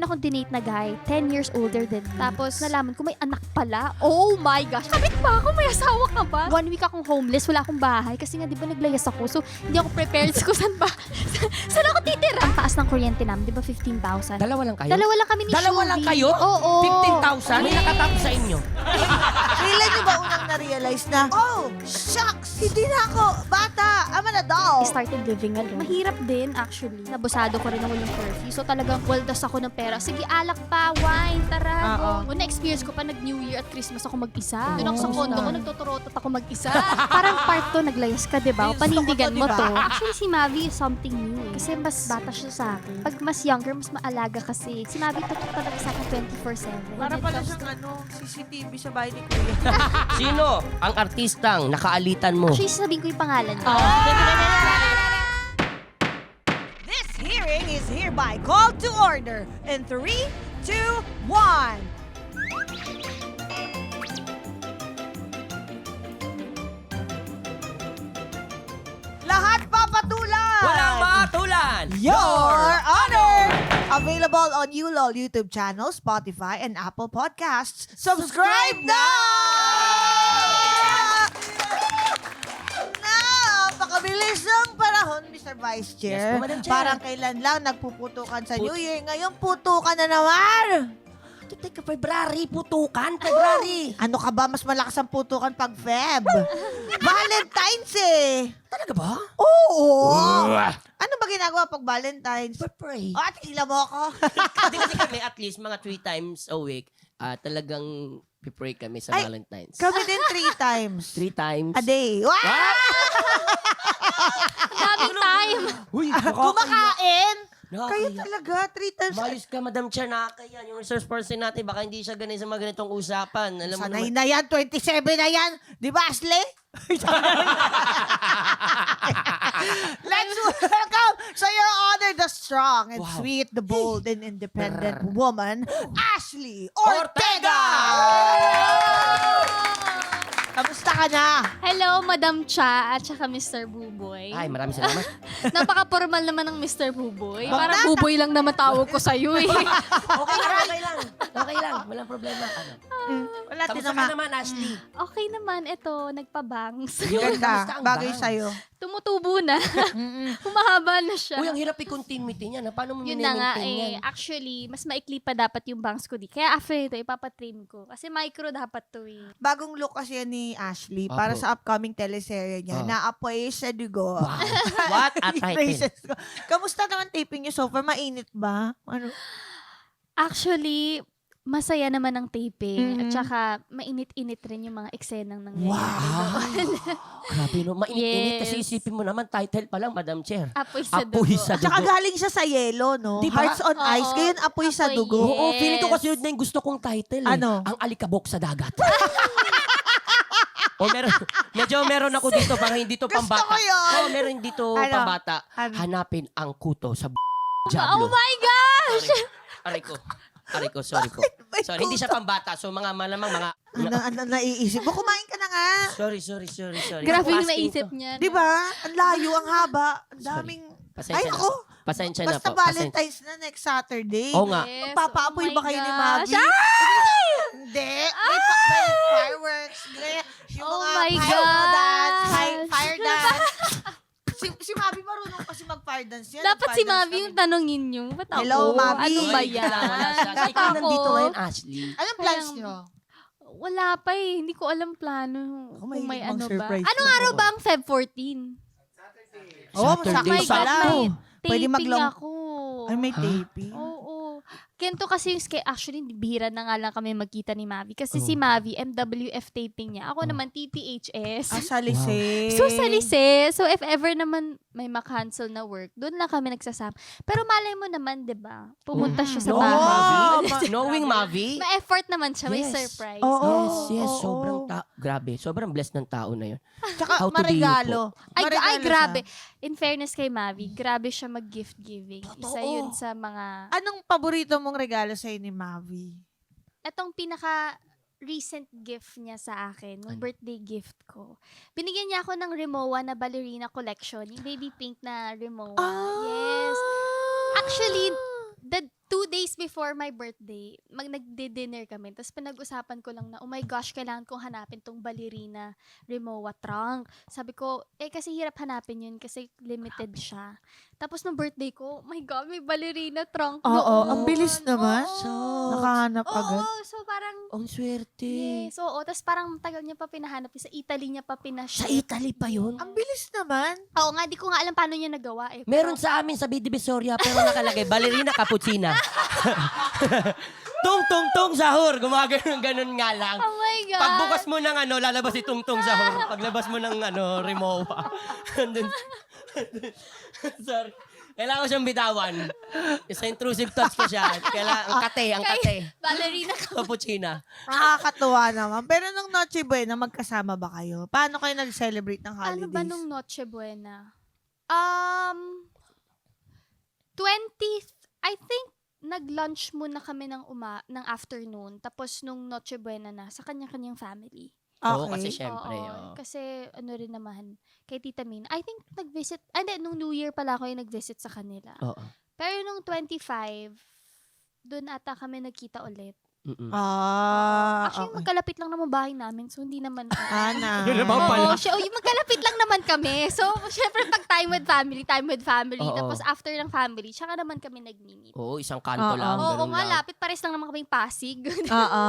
akong dinate na guy, 10 years older than me. Tapos nalaman ko may anak pala. Oh my gosh. Kapit pa ako, may asawa ka ba? 1 week akong homeless, wala akong bahay. Kasi nga, di ba naglayas ako? So, hindi ako prepared ko saan ba? Saan ako titira? Ang taas ng kuryente namin, di ba 15,000? Dalawa lang kayo? Dalawa lang kami ni Dalawa lang Shuvi. kayo? Oo. 15,000? May nakatapos sa inyo. Kailan nyo ba unang na-realize na, oh, shucks, hindi na ako bata, I'm an adult. I started living alone. Mahirap din, actually. Nabusado ko rin ng walang curfew. So talagang waldas ako ng pera. Sige, alak pa, wine, tara. Go. Na-experience ko pa nag-New Year at Christmas ako mag-isa. Doon ako sa condo ko, nagtotorotot ako mag-isa. Parang part to, naglayas ka, diba? Panindigan mo to. Actually, si Mavi is something new eh. Kasi mas bata siya sa akin. Pag mas younger, mas maalaga kasi. Si Mavi tutok talaga sa akin 24/7. Para pala siyang CCTV sa bahay ni Kuya. Sino ang artistang nakaalitan mo? Actually, sasabihin ko yung pangalan niya. This hearing is hereby called to order in 3, 2, 1. Lahat papatulan! Walang matulan! Your Honor! Available on ULOL YouTube channel, Spotify, and Apple Podcasts. Subscribe now! Napakabilis ng panahon, Mr. Vice Chair. Yes po, Madam Chair. Parang kailan lang nagpuputukan sa New Year. Ngayon, putukan na naman! Teka, February, putukan, February. Ano ka ba? Mas malakas ang putukan pag Feb. Valentine's eh! Talaga ba? Oo! Ano ba ginagawa pag Valentine's? Pray. Oh, tingnan mo ako. Hindi kasi kami at least mga 3 times a week, talagang pipray kami sa Ay, Valentine's. Kami din 3 times. 3 times. A day. Wow! Daming time. Uy, Kumakain! Kayo nakakaya. talaga, 3 times. Mayos ka, Madam Chair, nakakaya. Yung resource person natin, baka hindi siya ganun sa mga ganitong usapan. Alam mo Sanay naman. na yan, 27 na yan. Di ba, Ashley? Let's welcome, so your honor, the strong and Wow. sweet, the bold and independent woman, Ashley Ortega! Kamusta ka na? Hello, Madam Cha at saka Mr. Buboy. Ay, maraming salamat. Napaka-formal naman ng Mr. Buboy. Parang Buboy lang naman tawag ko sa'yo eh. Okay lang, okay lang. Okay lang, walang problema. Ano? Wala din Kamusta ka naman. naman, Ashley? Okay naman, eto, nagpabangs. Kamusta Ganda, ang bagay bangs? sa'yo. Tumutubo na. Humahaba na siya. Uy, ang hirap i-continuity niya. Paano mo Yun na nga mini-maintain yan? Actually, mas maikli pa dapat yung bangs ko di. Kaya after ito, ipapatrim ko. Kasi micro dapat to eh. Bagong look kasi yan ni Ashley Opo. para sa upcoming teleserye niya na Apoy sa Dugo. Wow. What a title. Praises ko. Kamusta naman taping niyo so far? Mainit ba? Ano? Actually, masaya naman ang taping. Mhm. At saka, mainit-init rin yung mga eksenang nangyayari. Wow. Grabe no. Mainit-init Yes. kasi isipin mo naman, title pa lang, Madam Chair. Apoy sa Apoy dugo. sa Tsaka dugo. galing siya sa yelo, no? Di ba? Hearts on Oo. Ice. Ngayon, Apoy sa Apoy, Dugo. Oo, Yes. feeling ko kasi yun na yung gusto kong title eh. Ano? Ang alikabok sa dagat. O meron ako dito para hindi to Gusto pambata. ko yun. Oo, meron dito Ano? Ah, pambata. Ano? Hanapin ang kuto sa Oh Diablo. my gosh! Aray ko. Aray ko, sorry po. May Sorry, hindi siya pambata. So malamang mga... Ano naiisip mo? Kumain ka na nga. Sorry. Grabe yung Fasting naisip to. niya. Di ba? Ang layo, ang haba. Ang Sorry. daming... Pasensya Ay, na. ako. Pasensya na Basta po. Pasensya. Valentine's na next Saturday. Oo nga. Yes. Magpapaapoy Oh ba my kayo ni gosh. Maggie? Ay! Hindi. May fireworks. Yung Oh mga my fire dance. gosh. Fire dance. si Mavi marunong kasi mag-fire dance yan. Dapat si Nag-fire dance Mavi yung kami. tanongin niyo. Ba't ako? Hello, Mavi. Ano ba Ay, yan? wala siya. Ba't Ikaw ako? nandito ngayon, Ashley. Anong plans Kaya- nyo? Wala pa eh. Hindi ko alam plano. Ako, Kung may mahilig ano ba. mag-surprise Anong na araw ako. ba ang Feb 14? Oh, Saturday, sakto My God, pala. may Pwede taping mag-long- ako. Ay, may taping. Oo. Kento kasi yung actually, bihira na nga lang kami magkita ni Mavi. Kasi si Oh. Mavi, MWF taping niya. Ako naman, TTHS. Sa Lisay. So, sa Lise, so if ever naman may makancel na work, doon lang kami nagsasama. Pero malay mo naman, di ba? Pumunta siya sa Oo. bahay. Mavi? Knowing Mavi? May effort naman siya, may Yes. surprise. Oo. Yes, oo. sobrang grabe. Sobrang blessed ng tao na yun. Tsaka How to do you marigalo. Ay, Marigalo grabe. siya. In fairness kay Mavi, grabe siya mag-gift giving. Isa Totoo. yun sa mga... Anong paborito mong regalo sa'yo ni Mavi? Etong pinaka recent gift niya sa akin, nung Ano? birthday gift ko. Binigyan niya ako ng Rimowa na ballerina collection, yung baby pink na Rimowa. Yes. Actually, 2 days before my birthday, nagdi-dinner kami. Tapos pinag-usapan ko lang na, oh my gosh, kailangan kong hanapin tong ballerina Rimowa trunk. Sabi ko, kasi hirap hanapin yun kasi limited siya. Tapos nung birthday ko, oh my God, may ballerina trunk Oo, doon. ang bilis naman. Oo. Nakahanap Oo, agad. so parang, Ang swerte. yes, oo. Tapos parang tagal niya pa pinahanap. Sa Italy niya pa Sa pinaship. Italy pa yun? Ang bilis naman. Oo nga, di ko nga alam paano niya nagawa eh. Meron sa amin sa Divisoria pero nakalagay, ballerina cappuccina. Tung tung tung sahur. Gumagano ganun nga lang. Oh my God. Pagbukas mo ng lalabas si tung tung sahur. Paglabas mo ng Rimowa. Andun. Sorry. Kailangan ko siyang bitawan. Sa intrusive thoughts ko siya. Ang kate. Ballerina ka. Cappuccina. Nakakatuwa naman. Pero nung Noche Buena, magkasama ba kayo? Paano kayo nag-celebrate ng holidays? Ano ba nung Noche Buena? 20th, I think, nag-lunch muna kami ng afternoon. Tapos nung Noche Buena na, sa kanya-kanyang family. Oo, Okay. kasi syempre. Oo, Oo. kasi ano rin naman, kay Tita Min, I think nag-visit, nung New Year pala ako yung nag-visit sa kanila. Oo. Pero nung 25, doon ata kami nagkita ulit. Mm-mm. Actually, Okay. magkalapit lang naman bahay namin, so hindi naman. Ana. Yun naman pala. Oo, yung magkalapit lang naman kami. So, syempre pag time with family. Oo. Tapos after ng family, tsaka naman kami nag-meet. Oo, isang kanto Oo. lang. Oo ganun nga, lang. lapit pares lang naman kaming Pasig. Oo.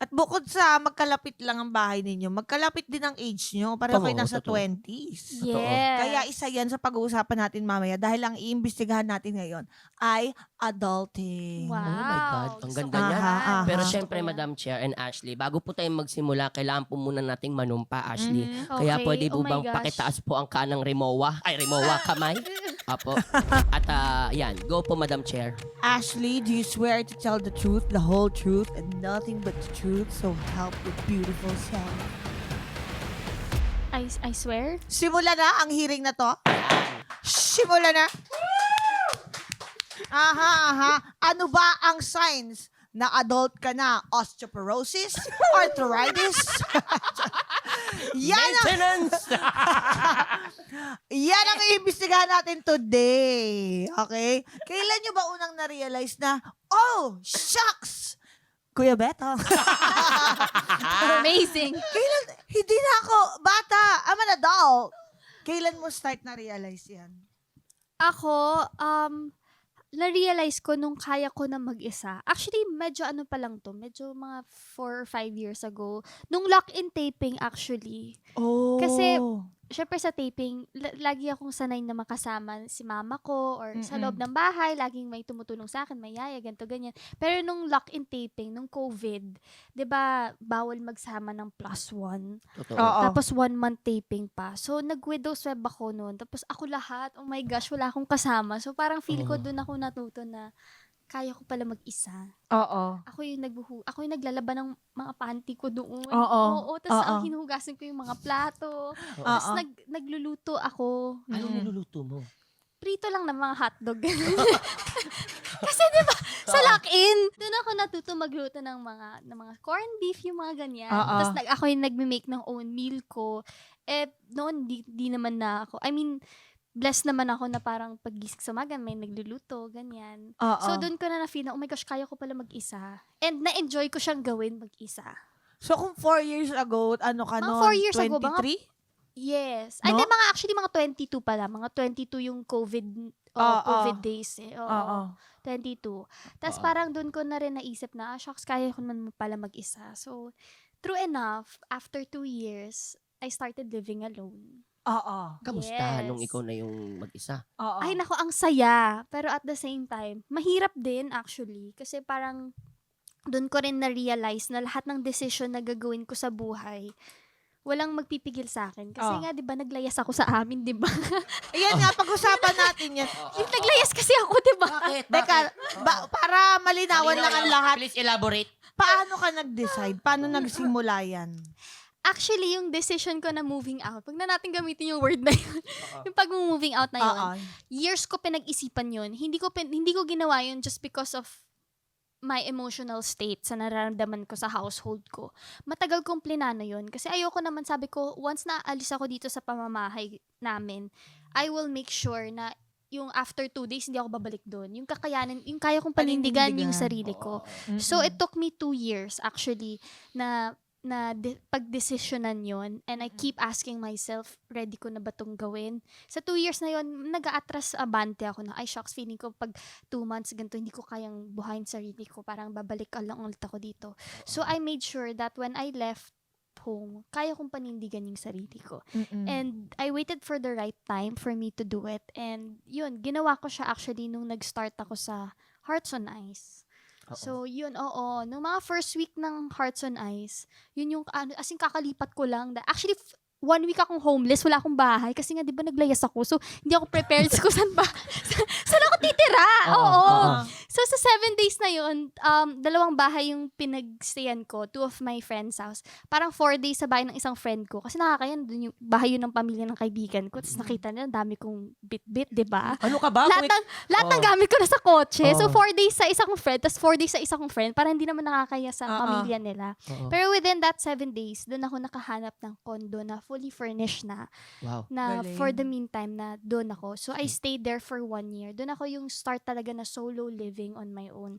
At bukod sa magkalapit lang ang bahay ninyo, magkalapit din ang age nyo. Pareho kayo Oo, nasa totoo. 20s. Yes. Kaya isa yan sa pag-uusapan natin mamaya dahil ang iimbestigahan natin ngayon ay adulting. Wow. Oh my God, ang ganda niyan. Aha. Pero Gusto syempre, ko yan. Madam Chair and Ashley, bago po tayo magsimula, kailangan po muna nating manumpa, Ashley. Kaya Okay. pwede po Oh my bang gosh. pakitaas po ang kanang Rimowa? Rimowa, kamay. Apo. At yan, go po, Madam Chair. Ashley, do you swear to tell the truth, the whole truth, and nothing but the truth, so help your beautiful self? I swear. Simula na ang hearing na to. Simula na. Aha. Ano ba ang signs na adult ka na? Osteoporosis? Arthritis? Yan ang, Maintenance! yan ang iimbestigahan natin today. Okay? Kailan nyo ba unang na-realize na, oh, shucks! Kuya Beto. Amazing. Kailan, hindi na ako bata. I'm an adult. Kailan mo start na-realize yan? Ako, na-realize ko nung kaya ko na mag-isa. Actually, medyo ano pa lang to. Medyo mga 4 or 5 years ago. Nung lock-in taping actually. Oh. Kasi, syempre sa taping, lagi akong sanay na makasama si mama ko or sa loob ng bahay, laging may tumutulong sa akin, may yaya, ganito, ganyan. Pero nung lock-in taping, nung COVID, 'di ba bawal magsama ng +1. Totoo. Oo. Tapos 1 month taping pa. So, nag-widow swab ako noon. Tapos ako lahat, oh my gosh, wala akong kasama. So, parang feel ko doon ako natuto na kaya ko pala mag-isa. Oo. Ako yung naglalaban ng mga panty ko doon. Oo. Tapos Oo. hinuhugasan ko yung mga plato. Oo. Tapos nagluluto ako. Anong niluluto mo? Prito lang ng mga hotdog. Kasi diba, sa lock-in, doon ako natuto magluto ng mga corned beef, yung mga ganyan. Oo. Tapos ako yung nagme-make ng own meal ko. Noon, di naman na ako. I mean, blessed naman ako na parang pag-gising sa umaga, may nagluluto, ganyan. Oo. So, doon ko na na-feel na, oh my gosh, kaya ko pala mag-isa. And na-enjoy ko siyang gawin mag-isa. So, kung 4 years ago, ano ka Mga noon? 4 years ago, 23? Yes. No? Ay, actually, mga 22 pala. Mga 22 yung COVID days eh. Oo. 22. Tapos parang doon ko na rin naisip na, shucks, kaya ko naman pala mag-isa. So, true enough, after 2 years, I started living alone. Oo. Kamusta Yes. nung ikaw na yung mag-isa? Oo. Ay, nako, ang saya. Pero at the same time, mahirap din actually. Kasi parang doon ko rin na-realize na lahat ng decision na gagawin ko sa buhay, walang magpipigil sa akin. Kasi nga, di ba, naglayas ako sa amin, di ba? Ayan nga, pag-usapan natin yan. Yung naglayas kasi ako, di ba? Bakit? Teka, para malinawan lang ang lahat, Please elaborate. paano ka nag-decide? Paano nagsimula yan? Actually, yung decision ko na moving out, wag na natin gamitin yung word na yun. Yung pag-moving out na yun, Oo. years ko pinag-isipan yun. Hindi ko ginawa yun just because of my emotional state sa nararamdaman ko sa household ko. Matagal kong plinano yun. Kasi ayoko naman, sabi ko, once na alis ako dito sa pamamahay namin, I will make sure na yung after 2 days, hindi ako babalik doon. Yung kakayanin, yung kaya kong panindigan yung sarili ko. So, it took me 2 years, actually, na pagdesisyonan yon, and I keep asking myself, ready ko na ba itong gawin? Sa 2 years na yon, nag-aatras abante ako na, ay shucks, feeling ko pag 2 months ganito, hindi ko kayang buhayin sarili ko, parang babalik lang ulit ako dito. So I made sure that when I left home, kaya kong panindigan yung sarili ko. And I waited for the right time for me to do it. And yun, ginawa ko siya actually nung nag-start ako sa Hearts on Ice. So, yun, oo. Nung mga first week ng Hearts on Ice, yun yung, as in, kakalipat ko lang. Actually, 1 week akong homeless, wala akong bahay. Kasi nga, di ba, naglayas ako. So, hindi ako prepared kung saan ba, saan ako titira. Oo. So, sa 7 days na yun, 2 bahay yung pinagstayan ko, 2 of my friends' house. Parang 4 days sa bahay ng isang friend ko. Kasi nakakayan, dun yung bahay yun ng pamilya ng kaibigan ko. Tapos nakita nila, dami kong bit-bit, di ba? Ano ka ba? Lahat ng gamit ko na sa kotse. So, 4 days sa isang friend, tapos 4 days sa isang friend, para hindi naman nakakaya sa pamilya nila. Pero within that 7 days, doon ako nakahanap ng condo na fully furnished na. Wow. Na Galing. for the meantime na doon ako. So, I stayed there for 1 year. Doon ako yung start talaga na solo living on my own.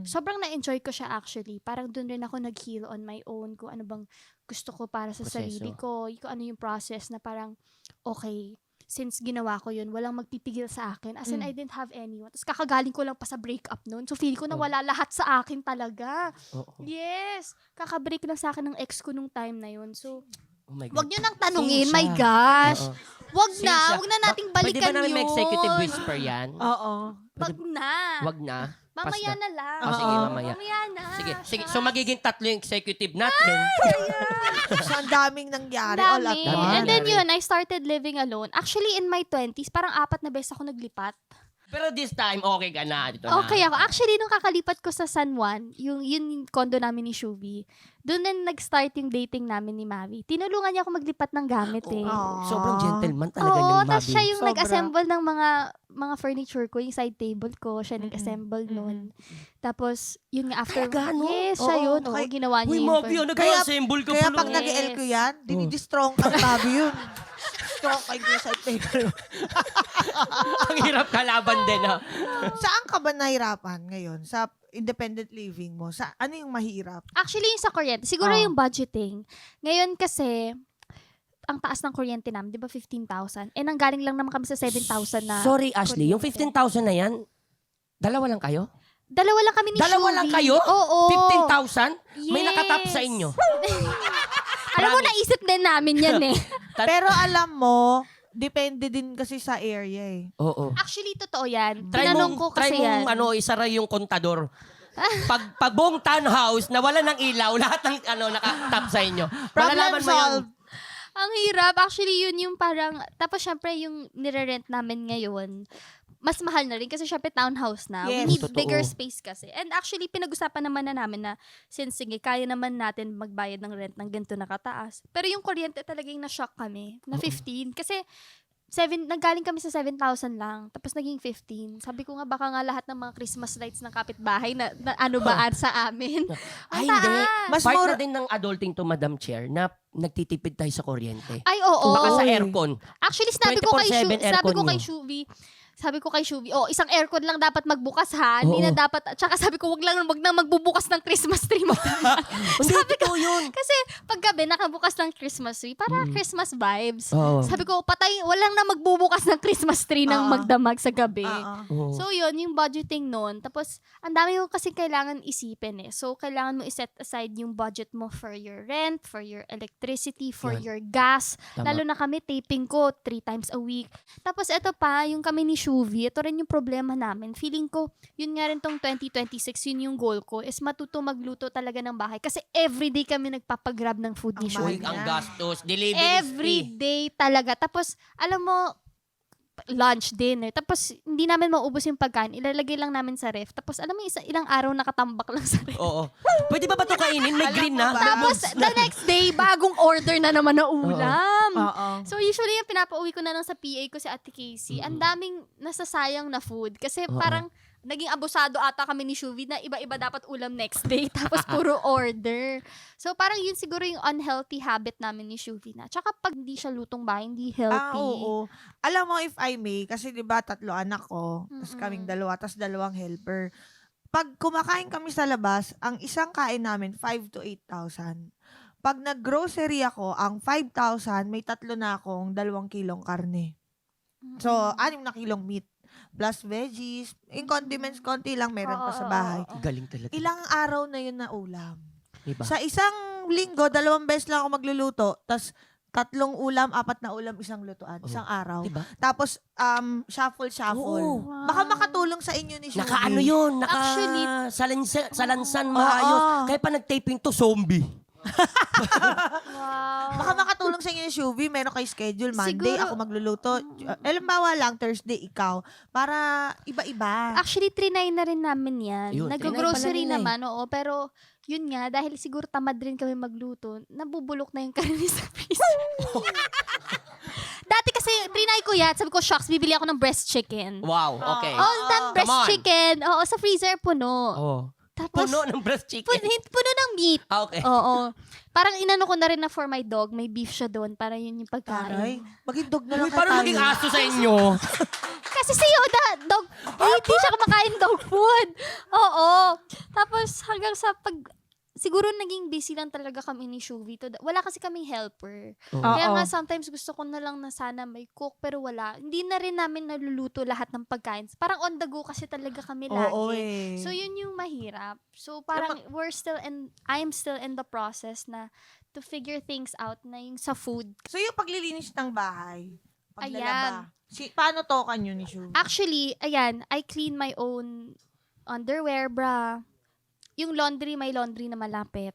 Sobrang na-enjoy ko siya actually. Parang doon rin ako nag-heal on my own. Kung ano bang gusto ko para sa Proseso. sarili ko. Kung ano yung process na parang, okay, since ginawa ko yun, walang magpipigil sa akin. As in, I didn't have anyone. Tapos kakagaling ko lang pa sa breakup noon. So, feel ko na wala lahat sa akin talaga. Yes! Kakabreak lang sa akin ng ex ko nung time na yun. So, Oh my God. wag nyo nang tanungin. Same My siya. gosh! Oo. Wag Same na! siya. Wag na nating Pwede balikan ba namin yun. may executive whisper yan? Oo. Wag na. Wag na. Mamaya na lang. Oh, sige, mamaya. Mamaya na. Sige. So, magiging 3 yung executive natin. So, ang daming nangyari. Dami. All at Dami. once. And then yun, I started living alone. Actually, in my 20s, parang 4 na beses ako naglipat. Pero this time, okay ka na. Dito na. Okay ako. Actually, nung kakalipat ko sa San Juan, yung condo namin ni Shuvi, doon na nag-start yung dating namin ni Mavi. Tinulungan niya ako maglipat ng gamit eh. Sobrang gentleman talaga Oo, ng tapos Mavi. siya yung Sobra. nag-assemble ng mga furniture ko, yung side table ko, siya nag-assemble nun. Tapos, yun nga after, Talaga, no? yes, siya Oo, yun. Oo, kay- ginawa niya Uy, yung Mavi, furniture. nag-assemble ka Kaya pala. pag nag-el ko yan, dinidistrong ang tabi yun. Strong kayo yung side table. Ang hirap kalaban din, ha? Saan ka ba nahirapan ngayon? Sa independent living mo? Sa ano yung mahirap? Actually, yung sa kuryente, siguro yung budgeting. Ngayon kasi, ang taas ng kuryente namin, di ba 15,000? Eh, nanggaling lang naman kami sa 7,000 na. Sorry, Ashley. Yung kuryente. 15,000 na yan, 2 lang kayo? Dalawa lang kami ni 2 Shuvi. lang kayo? Oo. 15,000? May Yes. nakatap sa inyo. Alam mo, naisip din namin yan eh. Pero alam mo, depende din kasi sa area eh. Oo. Actually, totoo yan. Try Tinanong mong, ko kasi yan. isara yung kontador. Pag buong townhouse, nawala ng ilaw, lahat ng nakatap sa inyo. Problem Malalaman mo yun. solved. Ang hirap. Actually, yun yung parang, tapos syempre yung nire-rent namin ngayon, mas mahal na rin kasi syempre townhouse na. Yes. We need Totoo. bigger space kasi. And actually, pinag-usapan naman na namin na since sige, kaya naman natin magbayad ng rent ng ganito na kataas. Pero yung kuryente talaga yung na-shock kami. Na 15. Kasi nanggaling kami sa 7,000 lang. Tapos naging 15. Sabi ko nga, baka nga lahat ng mga Christmas lights ng kapitbahay na ano ba sa amin. Ay, Ang hindi. taas. Mas Part more- na din ng adulting to, Madam Chair, na nagtitipid tayo sa kuryente. Ay, oo. Baka sa Oy. aircon. Actually, sabi ko 24/7 aircon nyo. Sabi ko kay Shuvi, isang aircon lang dapat magbukas ha. Hindi Oo. na dapat, tsaka sabi ko, wag na magbubukas ng Christmas tree mo. Hindi, totoo yun. Kasi paggabi, nakabukas ng Christmas tree, para Christmas vibes. Oo. Sabi ko, walang na magbubukas ng Christmas tree ng Oo. magdamag sa gabi. Oo. So yun, yung budgeting nun. Tapos, ang dami ko kasi kailangan isipin eh. So, kailangan mo iset aside yung budget mo for your rent, for your electricity, for Yan. your gas. Tama. Lalo na kami, taping ko 3 times a week. Tapos, eto pa, yung kami ni Shuvi, ito rin yung problema namin. Feeling ko, yun nga rin tong 2026, yun yung goal ko, is matuto magluto talaga ng bahay. Kasi everyday kami nagpapagrab ng food ni Ang Shuvi. Uy, ang gastos. Delivery Every free. day talaga. Tapos, alam mo, lunch, dinner. Tapos, hindi namin maubos yung pagkain. Ilalagay lang namin sa ref. Tapos, alam mo, ilang araw nakatambak lang sa ref. Oo. Pwede ba ito kainin? May green na. Tapos, the next day, bagong order na naman na ulam. Oo. So, usually, yung pinapauwi ko na lang sa PA ko si Ate Casey, ang daming nasasayang na food. Kasi parang, naging abusado ata kami ni Shuvi na iba-iba dapat ulam next day tapos puro order. So parang yun siguro yung unhealthy habit namin ni Shuvi na. Tsaka pag hindi siya lutong bahay, hindi healthy. Oo. Alam mo, if I may, kasi di ba 3 anak ko, tapos kaming 2, tapos 2 helper. Pag kumakain kami sa labas, ang isang kain namin, 5,000 to 8,000. Pag nag-grocery ako, ang 5,000, may 3 na akong 2 kilong karne. So, 6 na kilong meat. Plus veggies. Yung condiments, konti lang meron pa sa bahay. Galing talaga. Ilang araw na yun na ulam. Diba? Sa isang linggo, 2 beses lang ako magluluto. Tapos, 3 ulam, 4 na ulam, isang lutuan. Isang araw. Diba? Tapos, shuffle. Oo. Baka makatulong sa inyo ni Shubi. Naka-ano yun? Actually, Salansan, maayos. Kaya pa nag-taping to, zombie. Wow. Baka makatulong sa inyo ni Shubi. Meron kayo schedule. Monday, Siguro- ako magluluto. Halimbawa lang, Thursday, ikaw. Para iba-iba. Actually, trinay na rin namin yan. Ayun, Nag-grocery trinay pala nila naman, oo. Pero, yun nga, dahil siguro tamad rin kami magluto, nabubulok na yung karne sa freezer. Dati kasi, trinay ko yan. Sabi ko, shucks, bibili ako ng breast chicken. Wow, okay. All time breast Come on. chicken. Oo, sa freezer, puno. Oh. Tapos, Puno ng breast chicken. puno ng meat. Ah, okay. Oo. Parang inano ko na rin na for my dog, may beef siya doon para yun yung Taray. pagkain. Maging dog na lang Uy, parang maging aso sa inyo. Kasi si Yoda, dog, hindi siya kumakain dog food. Oo. Tapos hanggang sa siguro naging busy lang talaga kami ni Shuvi. Wala kasi kaming helper. Oo. Kaya Oo. nga sometimes gusto ko na lang na sana may cook pero wala. Hindi na rin namin naluluto lahat ng pagkain. Parang on the go kasi talaga kami lagi. Oo eh. So yun yung mahirap. So parang I'm still in the process na to figure things out na yung sa food. So yung paglilinis ng bahay, Ayan. paglalaba, paano tokan yun ni Shubi? Actually, ayan, I clean my own underwear, bra. Yung laundry, may laundry na malapit.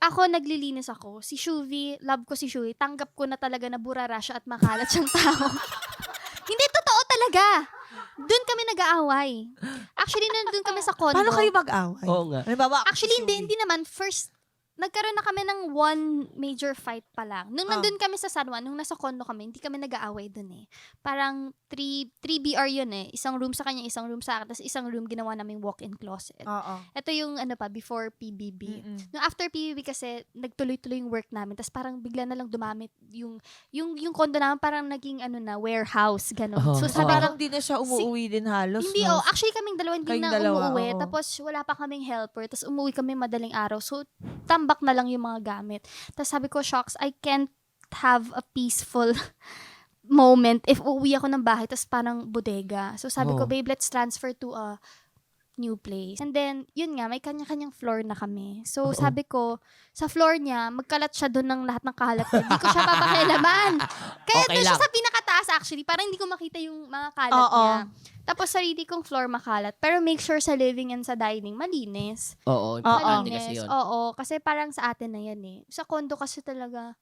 Ako, naglilinis ako. Si Shuvi, love ko si Shuvi, tanggap ko na talaga na burara siya at makalat siyang tao. Hindi, totoo talaga. Doon kami nag-aaway. Actually, nandun kami sa condo. Paano kayo mag-away? Oo nga. Halimbawa, ako Actually, si Shubi. hindi naman. First, nagkaroon na kami ng one major fight pa lang. Nung nandun kami sa San Juan, nung nasa condo kami, hindi kami nag-aaway dun eh. Parang 3BR yun eh. Isang room sa kanya, isang room sa akin, tapos isang room ginawa naming walk-in closet. Oo. Ito yung before PBB. Nung after PBB kasi, nagtuloy-tuloy yung work namin, tapos parang bigla na lang dumamit yung condo namin, parang naging warehouse, gano'n. Oh. So So, sabi parang di na siya umuwi din halos, hindi, no? actually kaming dalawa hindi Kayong na dalawa, umuwi. oo. Tapos wala pa kaming helper. Tapos umuwi kami madaling araw. So, tambak na lang yung mga gamit. Tapos sabi ko, shocks, I can't have a peaceful moment if uuwi ako ng bahay tapos parang bodega. So sabi ko, Oh. babe, let's transfer to a new place. And then, yun nga, may kanya-kanyang floor na kami. So, sabi ko, sa floor niya, magkalat siya doon ng lahat ng kalat. Hindi ko siya papakialaman. Kaya Okay doon siya lang. sa pinakataas actually. Parang hindi ko makita yung mga kalat Oo. niya. Tapos, sarili kong floor makalat. Pero make sure sa living and sa dining, malinis. Oo, importante Malinis. kasi yun. Oo, kasi parang sa atin na yan eh. Sa condo kasi talaga,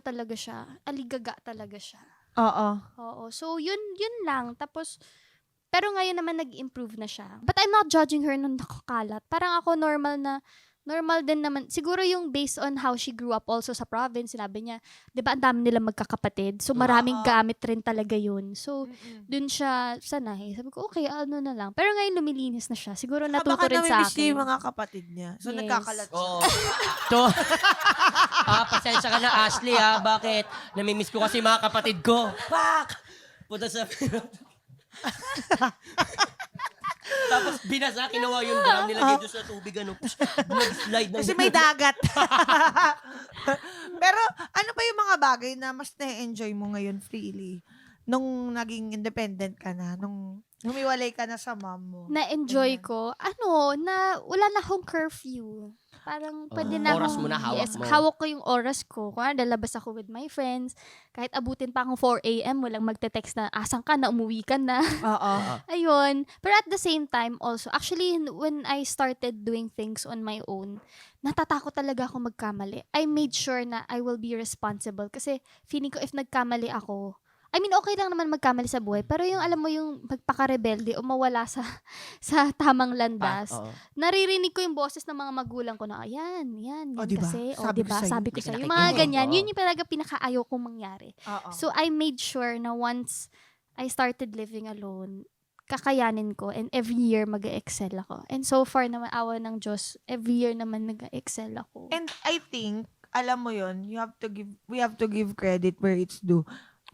talaga siya, aligaga talaga siya. Oo. Oo. So, yun lang. Tapos, pero ngayon naman nag-improve na siya. But I'm not judging her nung nakakalat. Parang ako normal din naman. Siguro yung based on how she grew up also sa province, sinabi niya, di ba ang dami nila magkakapatid? So, maraming gamit rin talaga yun. So, dun siya sanay. Sabi ko, okay, ano na lang. Pero ngayon lumilinis na siya. Siguro natuto Baka rin sa namimiss niya akin. yung mga kapatid niya. So, Yes. nagkakalat siya. Oo. So, pasensya ka na, Ashley, ha? Bakit? Namimiss ko kasi mga kapatid ko. Fuck! Punta sa... Tapos binasa, kinuha yung drum, nilagay doon sa tubig, nag-slide ng... Kasi may dagat. Pero, ano pa yung mga bagay na mas na-enjoy mo ngayon freely? Nung naging independent ka na, nung humiwalay ka na sa mom mo. Na-enjoy ko, na wala na akong curfew. Parang pwede na Oras akong, mo na, hawak mo. hawak ko yung oras ko. Kung lalabas ako with my friends, kahit abutin pa akong 4 a.m., walang magte-text na, asan ka na, umuwi ka na. Oo. Ayun. Pero at the same time also, actually, when I started doing things on my own, natatakot talaga ako magkamali. I made sure na I will be responsible. Kasi feeling ko if nagkamali ako, I mean, okay lang naman magkamali sa buhay, pero yung alam mo yung magpaka-rebelde o mawala sa tamang landas, Oo. naririnig ko yung boses ng mga magulang ko na, yan O, diba? kasi. O, Sabi ko diba? sa'yo. Sabi ko Hindi ka sa'yo. Yung nakikinig. mga ganyan, Oo. yun yung talaga pinaka-ayaw kong mangyari. Oo. So, I made sure na once I started living alone, kakayanin ko and every year mag-excel ako. And so far naman, awa ng Diyos, every year naman nag-excel ako. And I think, alam mo yon, we have to give credit where it's due.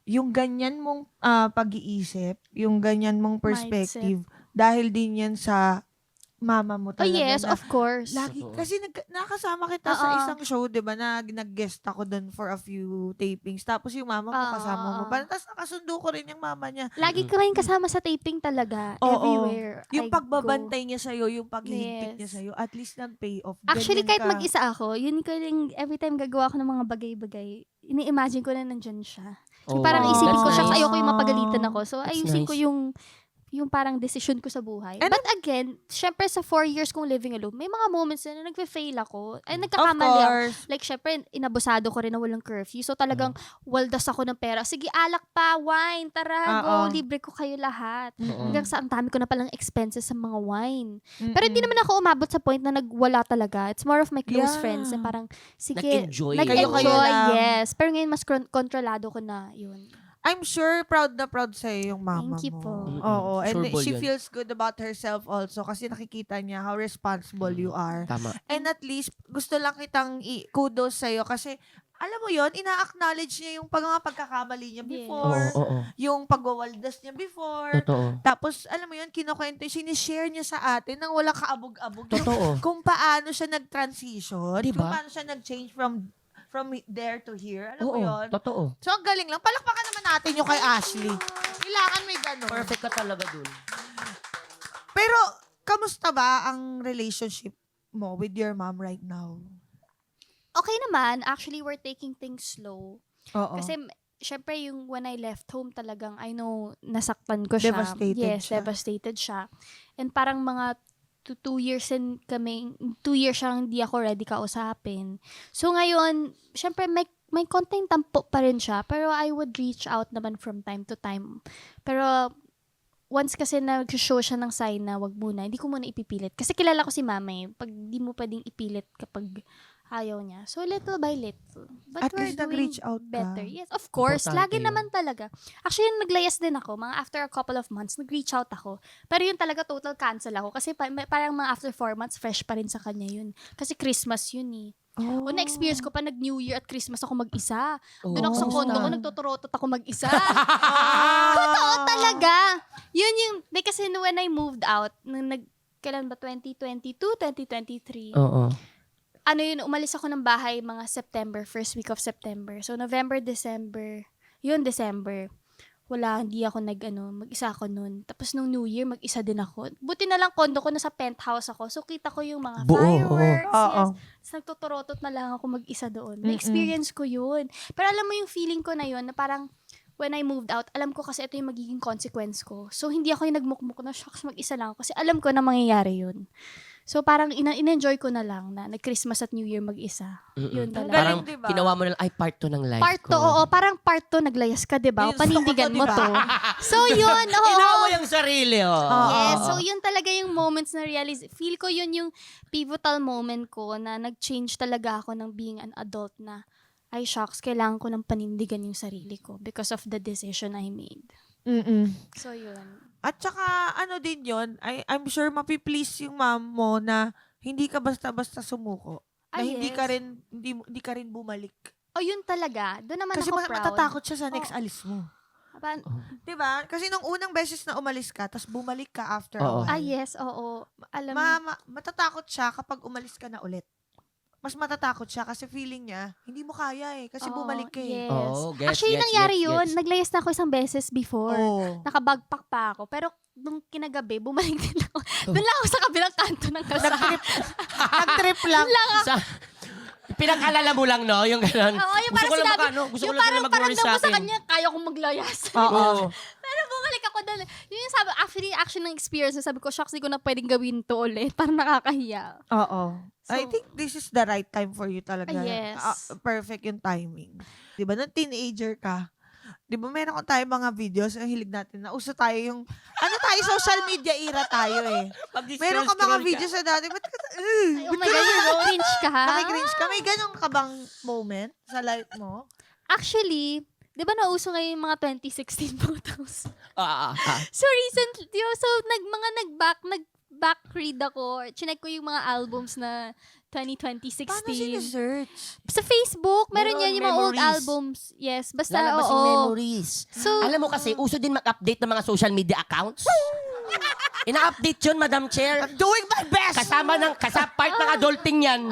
Yung ganyan mong pag-iisip, yung ganyan mong perspective, dahil din yan sa mama mo Oh talaga. yes, na of course. lagi, Totoo. kasi nakasama kita sa Oo. isang show, di ba, na nag-guest ako doon for a few tapings. Tapos yung mama mo kasama mo. Oo. Tapos nakasundo ko rin yung mama niya. Lagi ko rin kasama sa taping talaga. Oo. Everywhere Yung I go. pagbabantay niya sa'yo, yung paghihintip niya Yes. sa'yo, at least nag-pay off. Actually, Ganyan kahit ka. mag-isa ako, yun ko rin, every time gagawa ko ng mga bagay-bagay, ini-imagine ko na nandyan siya. Yung parang Oh, isipin ko that's siya, nice. ayoko yung mapagalitan ako. So, That's ayusin ko nice. yung parang decision ko sa buhay. And But again, syempre sa 4 years kong living alone, may mga moments na nagfe-fail ako. Ay, Of nagkakamali ako. course. Like, syempre, inabusado ko rin na walang curfew. So, talagang waldas ako ng pera. Sige, alak pa, wine, tara, Oo. go, libre ko kayo lahat. Mm-mm. Hanggang sa ang dami ko na palang expenses sa mga wine. Pero Mm-mm. hindi naman ako umabot sa point na nagwala talaga. It's more of my close Yeah. friends na parang, sige, Nag-enjoy. nag-enjoy, Kayo lang. yes. Pero ngayon, mas kontrolado ko na yun. I'm sure proud na proud sa'yo yung mama Thank you mo. po. Oo. And Sure ball she yun. feels good about herself also kasi nakikita niya how responsible you are. Tama. And at least, gusto lang kitang kudos sa'yo kasi, alam mo yon, ina-acknowledge niya yung mga pagkakamali niya Yes. before, Oo. yung pagwawaldas niya before. Totoo. Tapos, alam mo yun, kinukwento, sinishare niya sa atin nang walang kaabog-abog. Yung Totoo. kung paano siya nag-transition, Diba? kung paano siya nag-change from there to here. Alam mo Oo. yun? Totoo. So, ang galing lang. Palakpakan naman natin yung kay Ashley. Kailangan may gano'n. Perfect ka talaga dun. Pero, kamusta ba ang relationship mo with your mom right now? Okay naman. Actually, we're taking things slow. Oo. Kasi, syempre, yung when I left home talagang, I know, nasaktan ko siya. Devastated Yes, siya. devastated siya. And parang mga 2 years and kami, 2 years siyang hindi ako ready kausapin. So ngayon, syempre may konting tampo pa rin siya, pero I would reach out naman from time to time. Pero once kasi nag-show siya ng sign na wag muna, hindi ko muna ipipilit. Kasi kilala ko si mama eh, pag di mo pwedeng ipilit kapag ayaw niya. So little by little. But At we're least doing nag-reach out ka. better. Yes, of course. Importante Lagi yun. naman talaga. Actually, naglayas din ako. Mga after a couple of months, nag-reach out ako. Pero yun talaga total cancel ako. Kasi parang mga after 4 months, fresh pa rin sa kanya yun. Kasi Christmas yun eh. Oh. O na-experience ko pa nag-New Year at Christmas ako mag-isa. Doon ako sa Oh. condo ko, nagtuturotot ako mag-isa. Ah. Totoo talaga. Yun yung, kasi when I moved out, kailan ba, 2022, 2023? Oo. Ano yun, umalis ako ng bahay mga September, first week of September. So, November, December. Yun, December. Wala, hindi ako mag-isa ako nun. Tapos nung New Year, mag-isa din ako. Buti na lang kondo ko, nasa penthouse ako. So, kita ko yung mga Buo, fireworks. oo. Yes. Tapos nagtuturotot na lang ako mag-isa doon. Na-experience ko yun. Pero alam mo yung feeling ko na yun, na parang, when I moved out, alam ko kasi ito yung magiging consequence ko. So, hindi ako yung nagmukmuk na, shucks, mag-isa lang ako. Kasi alam ko na mangyayari yun. So, parang in-enjoy ko na lang na nag-Christmas at New Year mag-isa. Yun talaga. Parang Galing, diba? ginawa mo na lang, ay part 2 ng life Part ko. 2, oo. Parang part 2, naglayas ka, diba? O Yung panindigan gusto mo ko to, to. diba? So, yun, oo. Ginawa yung sarili, oh. Yes, so yun talaga yung moments na feel ko yun yung pivotal moment ko na nag-change talaga ako ng being an adult na, ay shucks, kailangan ko ng panindigan yung sarili ko because of the decision I made. Mm-mm. So, yun. At saka, ano din yon, I'm sure mapiplease yung mom mo na hindi ka basta-basta sumuko. Na Ay, hindi yes. ka rin, hindi ka rin bumalik. O, yun talaga. Doon naman Kasi ako proud. matatakot siya sa next alis mo. Pan- Diba? Kasi nung unang beses na umalis ka, tapos bumalik ka after a Oo. while. yes, oo. Alam mo. Matatakot siya kapag umalis ka na ulit. Mas matatakot siya kasi feeling niya, hindi mo kaya eh. Kasi Oo, bumalik ka eh. yes. Oo, gets, Actually, gets, nangyari gets, yun. gets. Naglayas na ako isang beses before. Oo. Nakabagpak pa ako. Pero nung kinagabi, bumalik din ako. Doon lang ako sa kabilang kanto ng kalsada. Nag-trip lang. Sa, pinag-alala mo lang, no? Yung gano'n. Oo, yung Gusto parang ko lang sinabi, gusto ko yung lang parang sila mag-worry daw sa mo sa akin. kanya, kaya kong maglayas. Oo. Pero bumalik ako doon. Yun yung sabi, action ng experience. Sabi ko, shucks, di ko na pwedeng gawin to ulit. Parang nakakahiya. Oo. I So, think this is the right time for you talaga. Yes. Perfect yung timing. Di ba? Nung teenager ka, di ba meron ko tayo mga videos, ang hilig natin, na uso tayo yung, social media era tayo eh. Meron ka mga videos na dati, ba't ka, ay, oh my God, cringe ka ha? nakikringe ka? May ganun ka bang moment sa life mo? Actually, di ba nauso ngayon yung mga 2016 photos? So recently, nag-back read ako. Chinek ko yung mga albums na 2020, 16. Paano sinesearch? Sa Facebook, meron Meron, yan yung mga old memories. albums. Yes, basta Lalabas yung oo. memories. So, Alam mo kasi, uso din mag-update ng mga social media accounts. Ina-update yun, Madam Chair. I'm doing my best! Part ng adulting yan.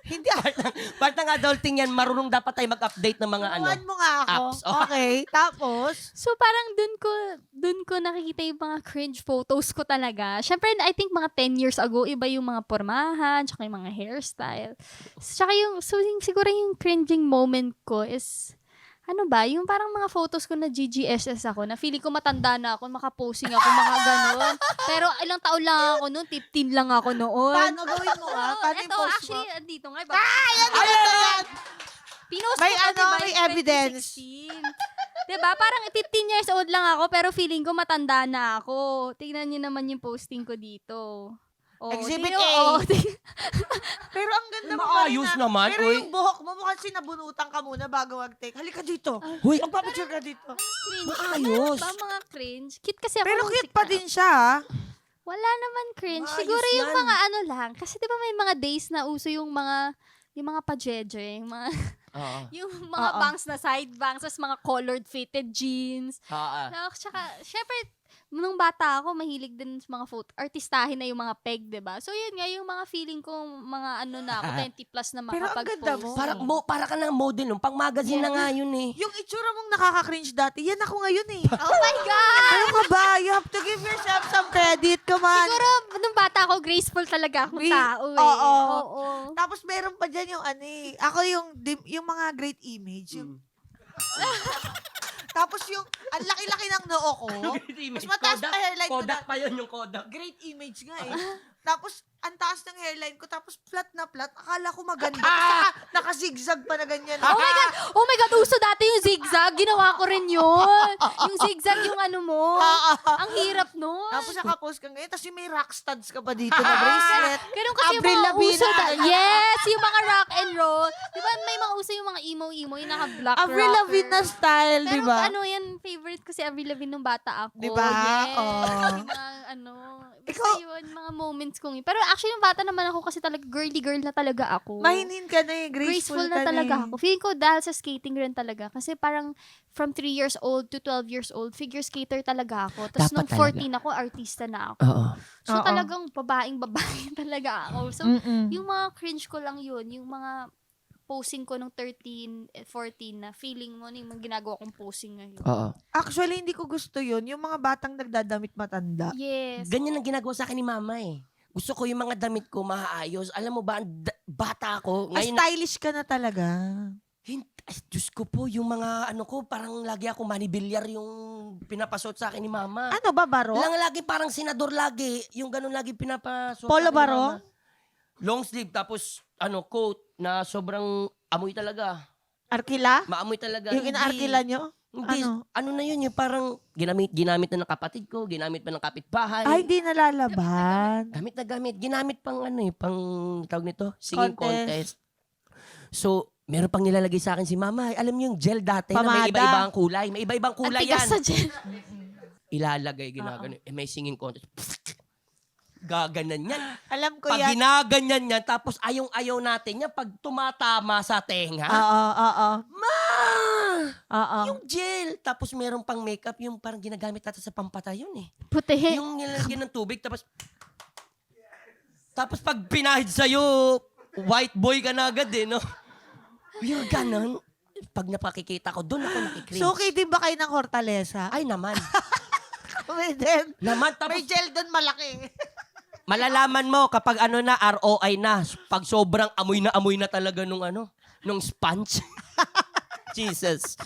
Hindi Part ng adulting yan, marunong dapat tayo mag-update ng mga Turuan mo nga ako. apps. Oh. Okay, tapos? so parang dun ko nakikita yung mga cringe photos ko talaga. Syempre, I think mga 10 years ago, iba yung mga pormahan, tsaka yung mga hairstyle. Tsaka siguro yung cringing moment ko is, ano ba, yung parang mga photos ko na GGSS ako, na feeling ko matanda na ako, makaposing ako, mga ganon. Pero ilang taon lang ako noon, 15 lang ako noon. Paano gawin mo nga? Paano yung Ito, post mo? actually, andito nga. Ayan! Pinost May ko to, diba, may yung evidence. 2016. Diba? Parang 15 years old lang ako, pero feeling ko matanda na ako. Tingnan niyo naman yung posting ko dito. Oh, Exhibit tingnan- A. oh, Pero ang ganda mo pa rin Maayos na. naman, Pero uy. yung buhok mo, mukhang sinabunutan ka muna bago mag-take. Halika dito. Huy, Magpapicture ka dito. cringe. Maayos. Ba mga cringe? Cute kasi ako. Pero nung cute sik- pa din siya, ha? Wala naman cringe. Maayos Siguro yung yan. mga ano lang. Kasi di ba may mga days na uso yung mga pajeje, yung mga, Oo. yung mga Oo. bangs na side bangs, tapos mga colored fitted jeans. Oo. No, tsaka, syempre, nung bata ako, mahilig din sa mga photo. Artistahin na yung mga peg, diba? So, yun nga, yung mga feeling ko, mga ano na ako, 20 plus na Pero ang makapag-post. ganda mo. Para ka ng model, pang magazine na nga yun eh. Yung itsura mong nakaka-cringe dati, yan ako ngayon eh. Oh my God! Ano ka ba? You have to give yourself some credit. Come on. Siguro, nung bata ako, graceful talaga akong tao eh. Oo. Oo. Tapos meron pa dyan yung ano eh. Ako yung mga great image. Yung, tapos yung, ang laki-laki ng noo ko. Mas mataas pa hairline ko Kodak na. pa yun yung Kodak. Great image nga eh. Tapos, ang taas ng hairline ko. Tapos, flat na flat. Akala ko maganda. Tapos, naka-zigzag pa na ganyan. Oh my God! Oh my God! Uso dati yung zigzag. Ginawa ko rin yun. Yung zigzag yung ano mo. Ang hirap nun. Tapos, naka-post ka ngayon. Tapos, yung may rock studs ka pa dito na bracelet. Ganun kasi yung Avril mga Lavigne uso. na. Yes! Yung mga rock and roll. Di ba may mga uso yung mga emo-emo, yung naka-black Avril Lavigne na style, di Pero ba? ano yan, favorite ko si Avril Lavigne nung bata ako. Di ba? Yes. Oh. Yung mga ano, basta yun, mga moments kong yun. Pero actually, yung bata naman ako kasi talaga girly girl na talaga ako. Mahinin ka na eh. Graceful Graceful na ka talaga na ako. Feeling ko dahil sa skating rin talaga. Kasi parang from 3 years old to 12 years old, figure skater talaga ako. Tapos Dapat nung talaga. 14 ako, artista na ako. Oo. So Oo. talagang babaeng talaga ako. So Mm-mm. yung mga cringe ko lang yun, yung mga posing ko nung 13, 14 na feeling mo, yung mga ginagawa kong posing ngayon. Oo. Actually, hindi ko gusto yun. Yung mga batang nagdadamit matanda. Yes. Ganyan ang ginagawa sa akin ni mama eh. Gusto ko yung mga damit ko maayos. Alam mo ba, bata ako. Ngayon, Stylish ka na talaga. Ay, Diyos ko po, yung mga ano ko, parang lagi ako manibilyar yung pinapasot sa akin ni mama. Ano ba, baro? Lang lagi parang senador lagi. Yung ganun lagi pinapasot Polo sa akin ni baro? mama. Long sleeve, tapos coat na sobrang amoy talaga. Arkila? Maamoy talaga. Yung inaarkila nyo? Hindi, ano na yun, yung parang ginamit na ng kapatid ko, ginamit pa ng kapitbahay. Ay, hindi nalalaban. Gamit na gamit. Ginamit pang pang tawag nito, singing Contest. contest. So, meron pang nilalagay sa akin si mama. Alam niyo yung gel dati na Pamada. may iba-ibang kulay. May iba-ibang Ang kulay tigas yan. sa gel. Ilalagay, ginagano. May singing contest. Gaganan yan. Alam ko Pag yan. ginaganyan yan, tapos ayaw natin yan, pag tumatama sa tenga, Oo. ma! Oo. Yung gel. Tapos meron pang makeup, yung parang ginagamit natin sa pampatay yun eh. Puti. Yung nilalagyan ng tubig, tapos pag pinahid sa'yo, white boy ka na agad eh, no? Yung ganon. Pag napakikita ko, doon ako nakikringe. So, okay din ba kayo ng Hortaleza? Ay naman. Kami din. Naman, tapos May gel doon malaki. malalaman mo kapag na, ROI na. Pag sobrang amoy na talaga nung sponge. Jesus.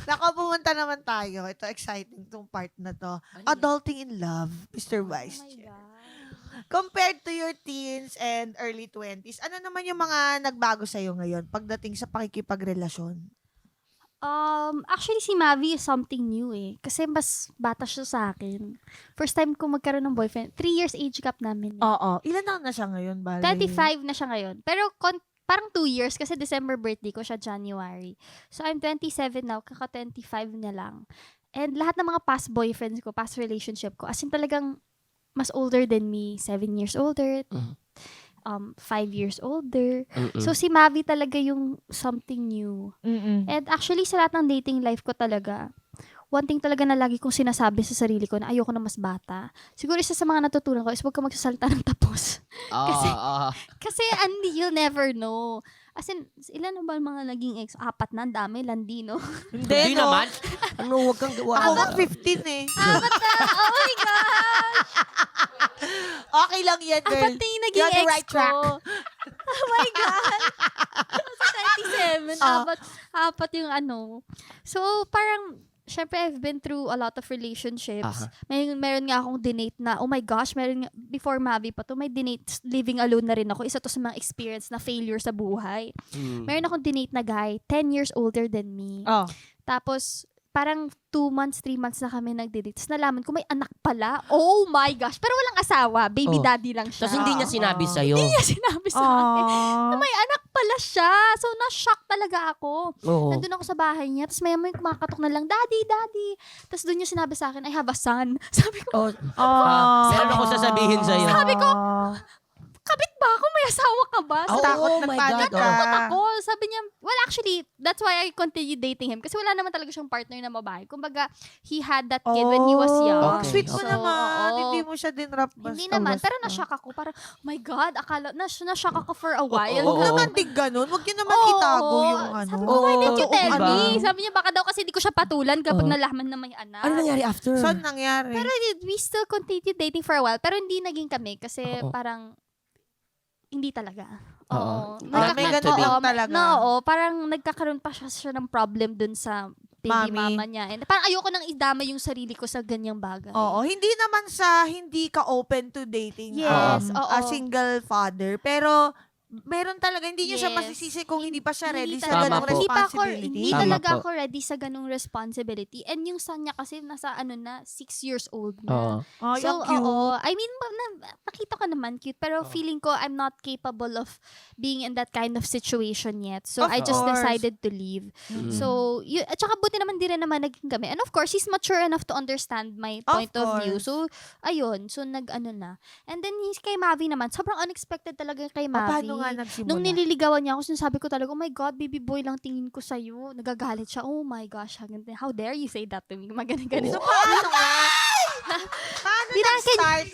Nako, pumunta naman tayo. Ito, exciting tong part na to. Adulting in love, Mr. Vice Oh my Chair. God. Compared to your teens and early 20s, ano naman yung mga nagbago sa'yo ngayon pagdating sa pakikipagrelasyon? Actually, si Mavi is something new eh. Kasi mas bata siya sa akin. First time ko magkaroon ng boyfriend. 3 years age gap namin. Oo. Ilan taon na siya ngayon, bali? 25 na siya ngayon. Pero parang 2 years kasi December birthday ko siya, January. So, I'm 27 now. Kaka-25 na lang. And lahat ng mga past boyfriends ko, past relationship ko, as in talagang mas older than me, 7 years older, 5 years older. So si Mavi talaga yung something new. And actually sa lahat ng dating life ko talaga, one thing talaga na lagi kong sinasabi sa sarili ko na ayoko na mas bata. Siguro isa sa mga natutunan ko is huwag ka magsasalita ng tapos. Kasi you'll never know. As in, ilan na ba mga naging ex? 4 na, ang dami, landi, no? Hindi no. naman. Ano, wag kang gawa. Ako nga 15 eh. 4 na! Oh my gosh! Okay lang yan, girl. 4 na yung naging You're on the ex right track. ko. Oh my God! Sa 27, apat yung ano. So, parang, syempre, I've been through a lot of relationships. Meron nga akong dinate na, oh my gosh, before Mavi pa to, may dinate, living alone na rin ako. Isa to sa mga experience na failure sa buhay. Meron akong dinate na guy, 10 years older than me. Tapos, parang 2 months, 3 months na kami nagde-date. Tapos nalaman ko may anak pala. Oh my gosh. Pero walang asawa. Baby daddy lang siya. Tapos hindi niya sinabi sa'yo. Hindi niya sinabi sa akin na may anak pala siya. So, na-shock talaga ako. Nandun ako sa bahay niya. Tapos may kumakatok na lang, Daddy, Daddy. Tapos doon niya sinabi sa akin, I have a son. Sabi ko, Meron ako sasabihin sa'yo. Sabi ko, kabit ba ako? May asawa ka ba? Oh, Takot oh na my panic God, ka. Takot ako. Sabi niya, well actually, that's why I continued dating him. Kasi wala naman talaga siyang partner na babae. Kumbaga, he had that kid when he was young. Okay. Sweet mo So, naman. oo. Hindi mo siya dinrap basta. Hindi naman, pero na-shock ako. Parang, oh my God, akala, na-shock ako for a while. Huwag naman din ganun. Huwag niyo naman Oo. itago yung ano. Sabi ko, why did you tell diba? me? Sabi niya, baka daw kasi hindi ko siya patulan kapag nalaman na may anak. Ano nangyari after? Saan nangyari? Pero we still continued dating for a while. Pero hindi naging kami kasi parang hindi talaga. Oo. May ganun lang talaga. Oo, parang nagkakaroon pa siya ng problem dun sa baby Mami. mama niya. And parang ayoko nang idama yung sarili ko sa ganyang bagay. Oo, hindi naman sa hindi ka open to dating Yes, oo. a single father. Pero meron talaga, hindi niyo siya Yes. masisisi kung hindi pa siya ready sa talaga. ganung Tama po. responsibility. Hindi Tama talaga po. ako ready sa ganung responsibility. And yung son niya kasi nasa 6 years old na. Oh, So, yung cute. oo. I mean, nakita ko naman cute. Pero feeling ko I'm not capable of being in that kind of situation yet. So, Of I just course. decided to leave. So, at saka buti naman din naman naging kami. And of course, he's mature enough to understand my point of view. course. So, ayun. So, nag-ano na. And then, kay Mavi naman, sobrang unexpected talaga kay Mavi. Paano nga nagsimula? Nung nililigawan niya ako, sinasabi ko talaga, oh my God, baby boy lang tingin ko sa'yo. Nagagalit siya. Oh my gosh, how dare you say that to me? Magaling-galing. So, paano nga? Paano nag-start?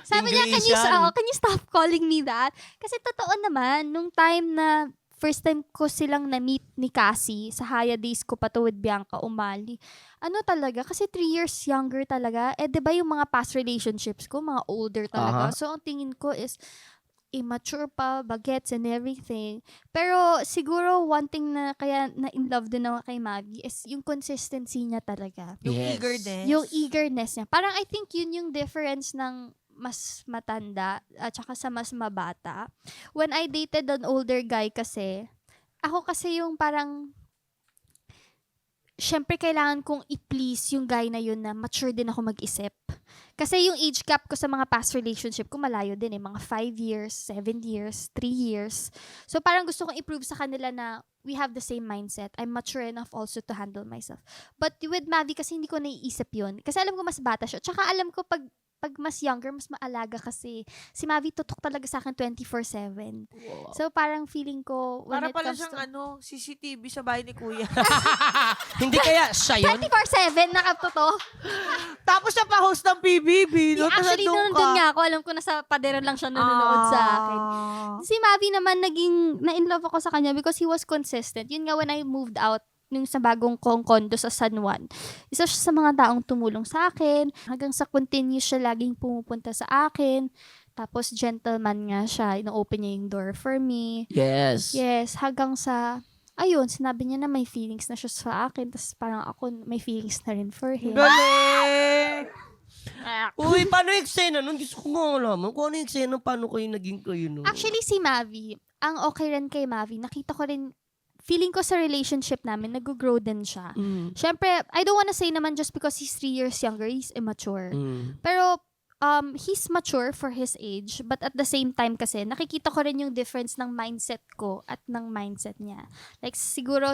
Sabi niya, can you stop calling me that? Kasi totoo naman, nung time na first time ko silang na-meet ni Cassie, sa Haya Days ko pa to with Bianca Umali, ano talaga, kasi 3 years younger talaga. Eh, di ba yung mga past relationships ko, mga older talaga. So, ang tingin ko is, immature pa, bagets and everything. Pero siguro one thing na kaya na in love din ako kay Mavi is yung consistency niya talaga. Yung eagerness. Yung eagerness niya. Parang I think yun yung difference ng mas matanda at saka sa mas mabata. When I dated an older guy kasi, ako kasi yung parang syempre kailangan kong i-please yung guy na yun na mature din ako mag-isip. Kasi yung age gap ko sa mga past relationship ko malayo din eh. Mga 5 years, 7 years, 3 years. So parang gusto kong i-prove sa kanila na we have the same mindset. I'm mature enough also to handle myself. But with Mavi kasi hindi ko naiisip yun. Kasi alam ko mas bata siya. Tsaka alam ko pag mas younger, mas maalaga kasi. Si Mavi tutok talaga sa akin 24/7. So parang feeling ko when Para it pala comes siyang to CCTV sa bahay ni Kuya. Hindi kaya siya yun? 24/7 nakatuto. Tapos siya pa-host ng PBB. No? Actually, nandun nga ako. Alam ko nasa paderan lang siya nanonood sa akin. Si Mavi naman, na-in love ako sa kanya because he was consistent. Yun nga, when I moved out, nung sa bagong condo sa San Juan, isa siya sa mga taong tumulong sa akin. Hanggang sa continuous siya laging pumupunta sa akin. Tapos, gentleman nga siya. Ino-open niya yung door for me. Yes. Yes, hanggang sa ayun, sinabi niya na may feelings na siya sa akin. Tapos parang ako, may feelings na rin for him. Galing! Uy, paano yung eksena nun? Gusto ko nga alaman. Kung ano yung eksena, paano kayo naging kayo nun? Actually, si Mavi, ang okay rin kay Mavi, nakita ko rin, feeling ko sa relationship namin, nag-grow din siya. Siyempre, I don't wanna say naman just because he's 3 years younger, he's immature. Pero, he's mature for his age, but at the same time kasi, nakikita ko rin yung difference ng mindset ko at ng mindset niya. Like, siguro,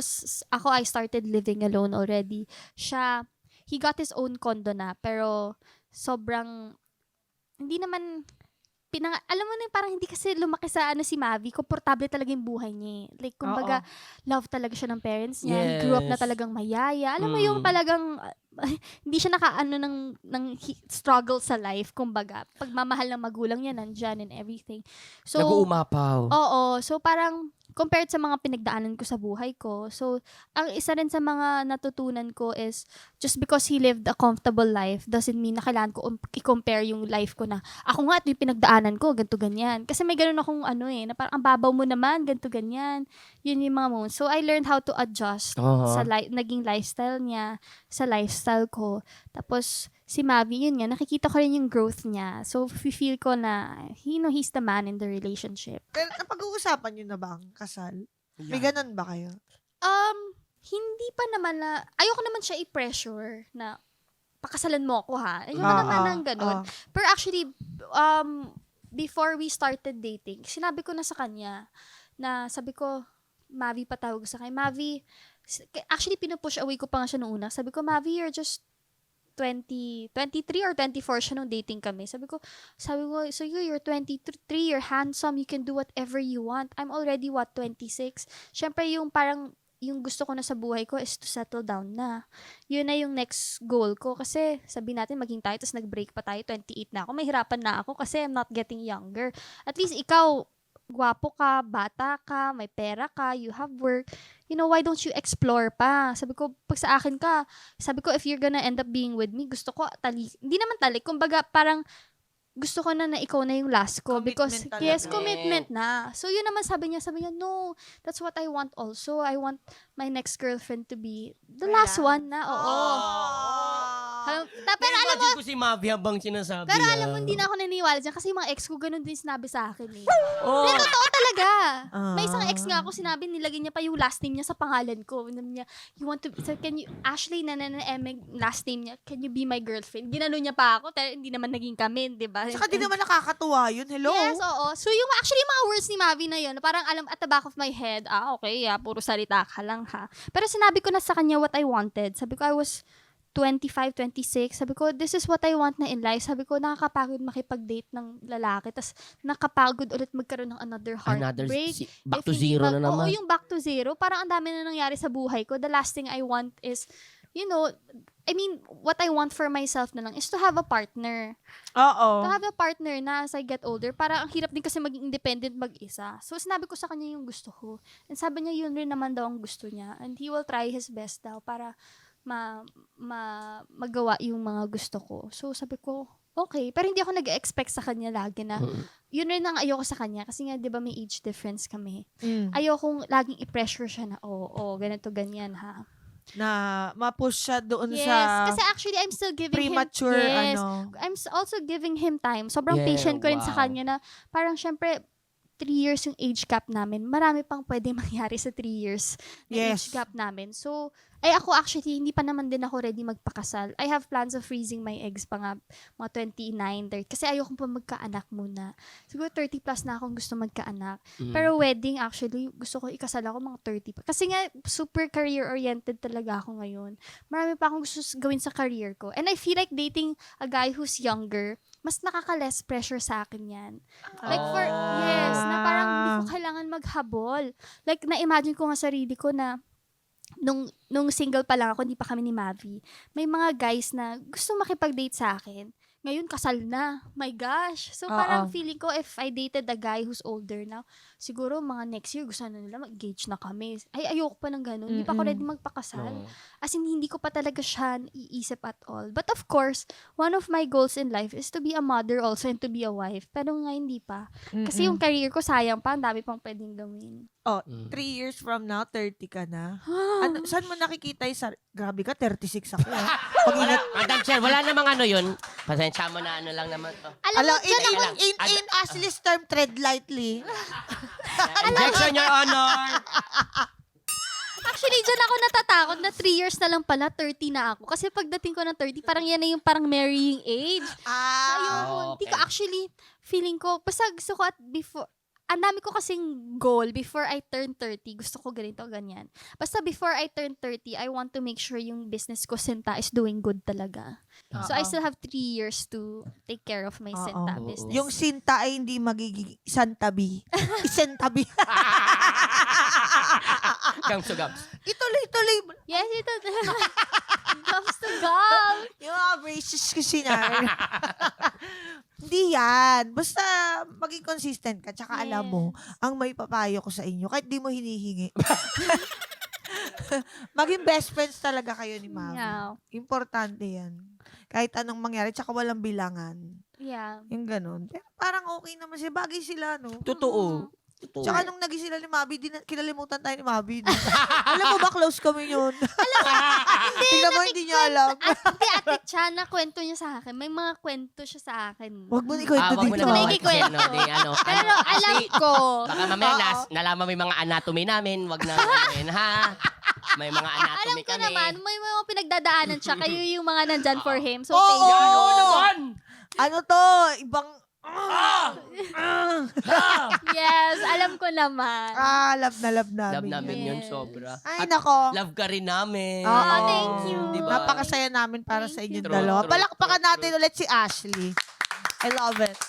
ako, I started living alone already. Siya, he got his own condo na, pero sobrang, hindi naman, alam mo na, parang hindi kasi lumaki sa si Mavi, komportable talaga yung buhay niya. Like, kumbaga, love talaga siya ng parents niya. He grew up na talagang mayaya. Alam mo yung talagang, hindi siya nakaano ng struggle sa life, kumbaga. Pagmamahal ng magulang niya, nandyan and everything. So, Nag-uumapaw. oo. So, parang, compared sa mga pinagdaanan ko sa buhay ko. So, ang isa rin sa mga natutunan ko is, just because he lived a comfortable life, doesn't mean na kailangan ko i-compare yung life ko na, ako nga, ito yung pinagdaanan ko, ganito, ganyan. Kasi may ganun akong na parang, ang babaw mo naman, ganito, ganyan. Yun yung mga moments. So, I learned how to adjust sa naging lifestyle niya, sa lifestyle ko. Tapos, si Mavi, yun nga, nakikita ko rin yung growth niya. So, feel ko na, he's the man in the relationship. Pero napag-uusapan nyo na ba ang kasal? May ganun ba kayo? Hindi pa naman na, ayoko naman siya i-pressure na, pakasalan mo ako ha. Ayoko naman ng ganun. Pero actually, before we started dating, sinabi ko na sa kanya, na sabi ko, Mavi patawag sa kanya, Mavi, actually pinupush away ko pa nga siya noong una. Sabi ko, Mavi, you're just 23 or 24 siya nung dating kami. Sabi ko, so you're 23, you're handsome, you can do whatever you want. I'm already, 26? Siyempre, yung parang, yung gusto ko na sa buhay ko is to settle down na. Yun na yung next goal ko. Kasi, sabi natin, maging tayo, tapos nag-break pa tayo, 28 na ako. Mahirapan na ako kasi I'm not getting younger. At least, ikaw, gwapo ka, bata ka, may pera ka, you have work, why don't you explore pa? Sabi ko, pag sa akin ka, sabi ko, if you're gonna end up being with me, gusto ko, hindi naman talik, kumbaga, parang, gusto ko na ikaw na yung last ko. Because, commitment na. So, yun naman sabi niya, no, that's what I want also. I want my next girlfriend to be the last one na, oo. Pero alam mo, Imagine ko si Mavi habang sinasabi pero niya. alam mo, hindi na ako naniniwala dyan kasi yung mga ex ko, ganun din sinabi sa akin eh. Pero totoo talaga. May isang ex nga ako, sinabi, nilagay niya pa yung last name niya sa pangalan ko. Niya, Ashley na last name niya, can you be my girlfriend? Ginano niya pa ako, pero hindi naman naging kami, di ba? Saka di naman nakakatuwa yun. Hello? Yes, oo. So, yung mga words ni Mavi na yun, parang alam at the back of my head, okay, puro salita ka lang ha. Pero sinabi ko na sa kanya what I wanted. Sabi ko, I was 25, 26. Sabi ko, this is what I want na in life. Sabi ko, nakakapagod makipag-date ng lalaki. Tapos, nakakapagod ulit magkaroon ng another heartbreak. Back to zero na naman. Oo, yung back to zero. Parang ang dami na nangyari sa buhay ko. The last thing I want is, what I want for myself na lang is to have a partner. Oo. To have a partner na as I get older. Parang ang hirap din kasi maging independent mag-isa. So, sinabi ko sa kanya yung gusto ko. And sabi niya, yun rin naman daw ang gusto niya. And he will try his best daw para magawa yung mga gusto ko. So, sabi ko, okay. Pero hindi ako nag-expect sa kanya lagi na, yun rin ang ayoko sa kanya. Kasi nga, di ba, may age difference kami. Ayokong laging i-pressure siya na, ganito, ganyan, ha. Na ma-push siya doon Yes, sa kasi actually, I'm still giving premature, him, I'm also giving him time. Sobrang patient ko rin sa kanya na, parang, syempre, 3 years yung age gap namin. Marami pang pwede mangyari sa 3 years na age gap namin. So, ako actually, hindi pa naman din ako ready magpakasal. I have plans of freezing my eggs pa nga, mga 29, 30. Kasi ayoko pa magkaanak muna. Siguro 30 plus na akong gusto magkaanak. Pero wedding, actually, gusto ko ikasal ako mga 30 pa. Kasi nga, super career-oriented talaga ako ngayon. Marami pa akong gusto gawin sa career ko. And I feel like dating a guy who's younger, mas nakaka-less pressure sa akin yan. Like na parang hindi ko kailangan maghabol. Like, na-imagine ko nga sarili ko na nung single pa lang ako, hindi pa kami ni Mavi, may mga guys na gusto makipag-date sa akin. Ngayon, kasal na. My gosh. So, parang feeling ko, if I dated a guy who's older now, siguro mga next year, gusto na nila mag-engage na kami. Ayoko pa ng ganun. Hindi pa ako ready magpakasal. As in, hindi ko pa talaga siya iisip at all. But of course, one of my goals in life is to be a mother also and to be a wife. Pero nga, hindi pa. Kasi yung career ko, sayang pa. Ang dami pang pwedeng gawin. 3 years from now, 30 ka na. Saan mo nakikita yung grabe ka, 36 ako. Madam Chair, wala namang yun. Pasensya mo na lang naman to. Alam mo, dyan ako, In Ashley's term, tread lightly. Objection, Your Honor. actually, dyan ako natatakot na 3 years na lang pala, 30 na ako. Kasi pagdating ko ng 30, parang yan na yung parang marrying age. Ayun, hindi ko actually, feeling ko, basta gusto ko at before, ang dami ko kasing goal before I turn 30. Gusto ko ganito, ganyan. Basta before I turn 30, I want to make sure yung business ko, Sinta, is doing good talaga. So, I still have 3 years to take care of my Sinta business. Yung Sinta ay hindi magiging isantabi. Isantabi. Gams to gams. Ituloy-tuloy mo. Yes, ito. Gums to gum. Yung mga braces kasi na. Hindi yan. Basta maging consistent ka. Tsaka alam mo, ang may papayo ko sa inyo, kahit di mo hinihingi. Maging best friends talaga kayo ni Mami. Yeah. Importante yan. Kahit anong mangyari, tsaka walang bilangan. Yeah. Yung ganun. Pero parang okay naman siya. Bagay sila, no? Totoo. Tsaka nung naging sila ni Mabi, kinalimutan tayo ni Mabi. No? Alam mo ba, close kami yun? Tingnan mo, hindi niya alam. Ate Chan, na kwento niya sa akin. May mga kwento siya sa akin. Huwag mo na ikwento Wag mo dito. na Hindi ko ikwento. ikwento. Di, ano, Pero alam kasi ko. Baka mamaya nalaman mo yung mga anatomy namin. Wag na gawin, ha? May mga Alam anatomy ko kami. naman, may mga pinagdadaanan siya. Kayo yung mga nandyan for him. So, Oo! thank you. Oo naman! Ano to? Ibang... Yes, alam ko naman. love na love namin. Love namin yun Yes. sobra. Ay, At nako. love ka rin namin. Oo. thank you. Diba? Napakasaya namin para sa inyong True, dalawa. true, Palakpakan true, natin ulit si Ashley. I love it.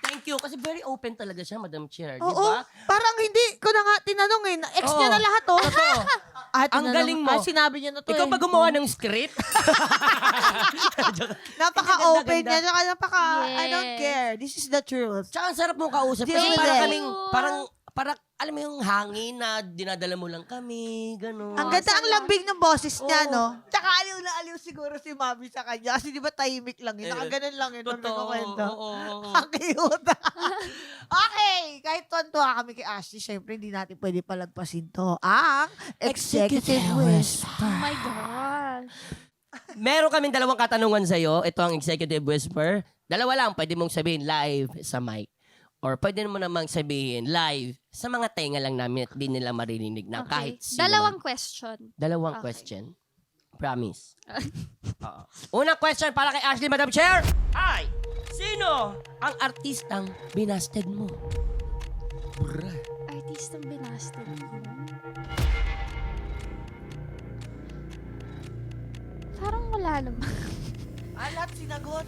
Thank you. Kasi very open talaga siya, Madam Chair. Di Oo. ba? Parang hindi ko na nga tinanong eh. Ex niya Oo. na lahat oh. Totoo. Ang galing mo. Sinabi niya na to Ikaw eh. ba gumawa ng script? Napaka-open Ganda, niya. Tsaka I Yes. don't care. This is the truth. Tsaka ang sarap mong kausap. Kasi Thank parang you. kaming, parang, alam mo yung hangin na dinadala mo lang kami, gano'n. Ang ganda ang lambing ng boses niya, Oo. no? Tsaka aliw na aliw siguro si Mami sa kanya. Kasi di ba tahimik lang yun? Nakaganon lang yun. Totoo. Kwento. Oo. Ang cute. Okay. Kahit tuwan-tuwa kami kay Ashley, syempre hindi natin pwede palagpasin to. Ang Executive Whisper. Oh my God. Meron kaming dalawang katanungan sa'yo. Ito ang Executive Whisper. Dalawa lang, pwede mong sabihin live sa mic. Or pwede mo namang sabihin live sa mga tenga lang namin at di nila maririnig na kahit sino. Dalawang question. Dalawang Okay. question. Promise. Oo. Unang question para kay Ashley, Madam Chair. Ay, sino ang artistang binasted mo? Artistang binasted ko. Parang wala naman. Alat, sinagot.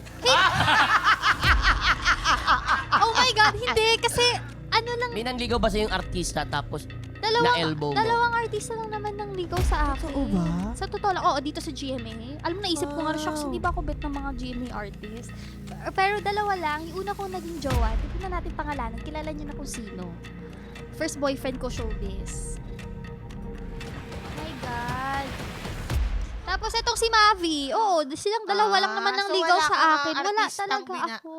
Oh my God, hindi. Kasi, ano lang, May nanligaw ba sa yung artista tapos na-elbow mo? dalawang artista lang naman nang ligaw sa akin. Totoo ba? Sa totoo lang, oo, dito sa GMA. Alam mo, naisip ko nga rin siya kasi hindi ba ako bet ng mga GMA artist. Pero dalawa lang, yung una kong naging jowa, hindi na natin pangalanan, kilala niyo na kung sino. First boyfriend ko, showbiz. Oh my God. Tapos itong si Mavi, oo, silang dalawa lang naman nang so ligaw wala sa kang akin. Wala artistang talaga bina- ako.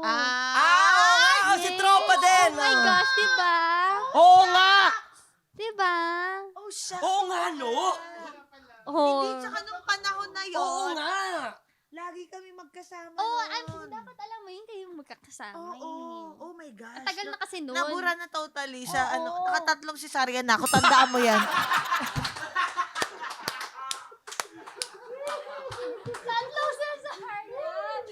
si Yes. Tropa din! Oh my gosh, diba? Oo nga! Diba? Oh, siya. Oo nga, no? Oh. Hindi, tsaka nung panahon na yun. Oo nga! Lagi kami magkasama Oh, noon. dapat alam mo yun kayong magkakasama. Oo. eh. Oh my gosh. Ang tagal na kasi nun. Nabura na totally sa Oo. nakatatlong cesarean na ako. Tandaan mo yan. Tatlong cesarean.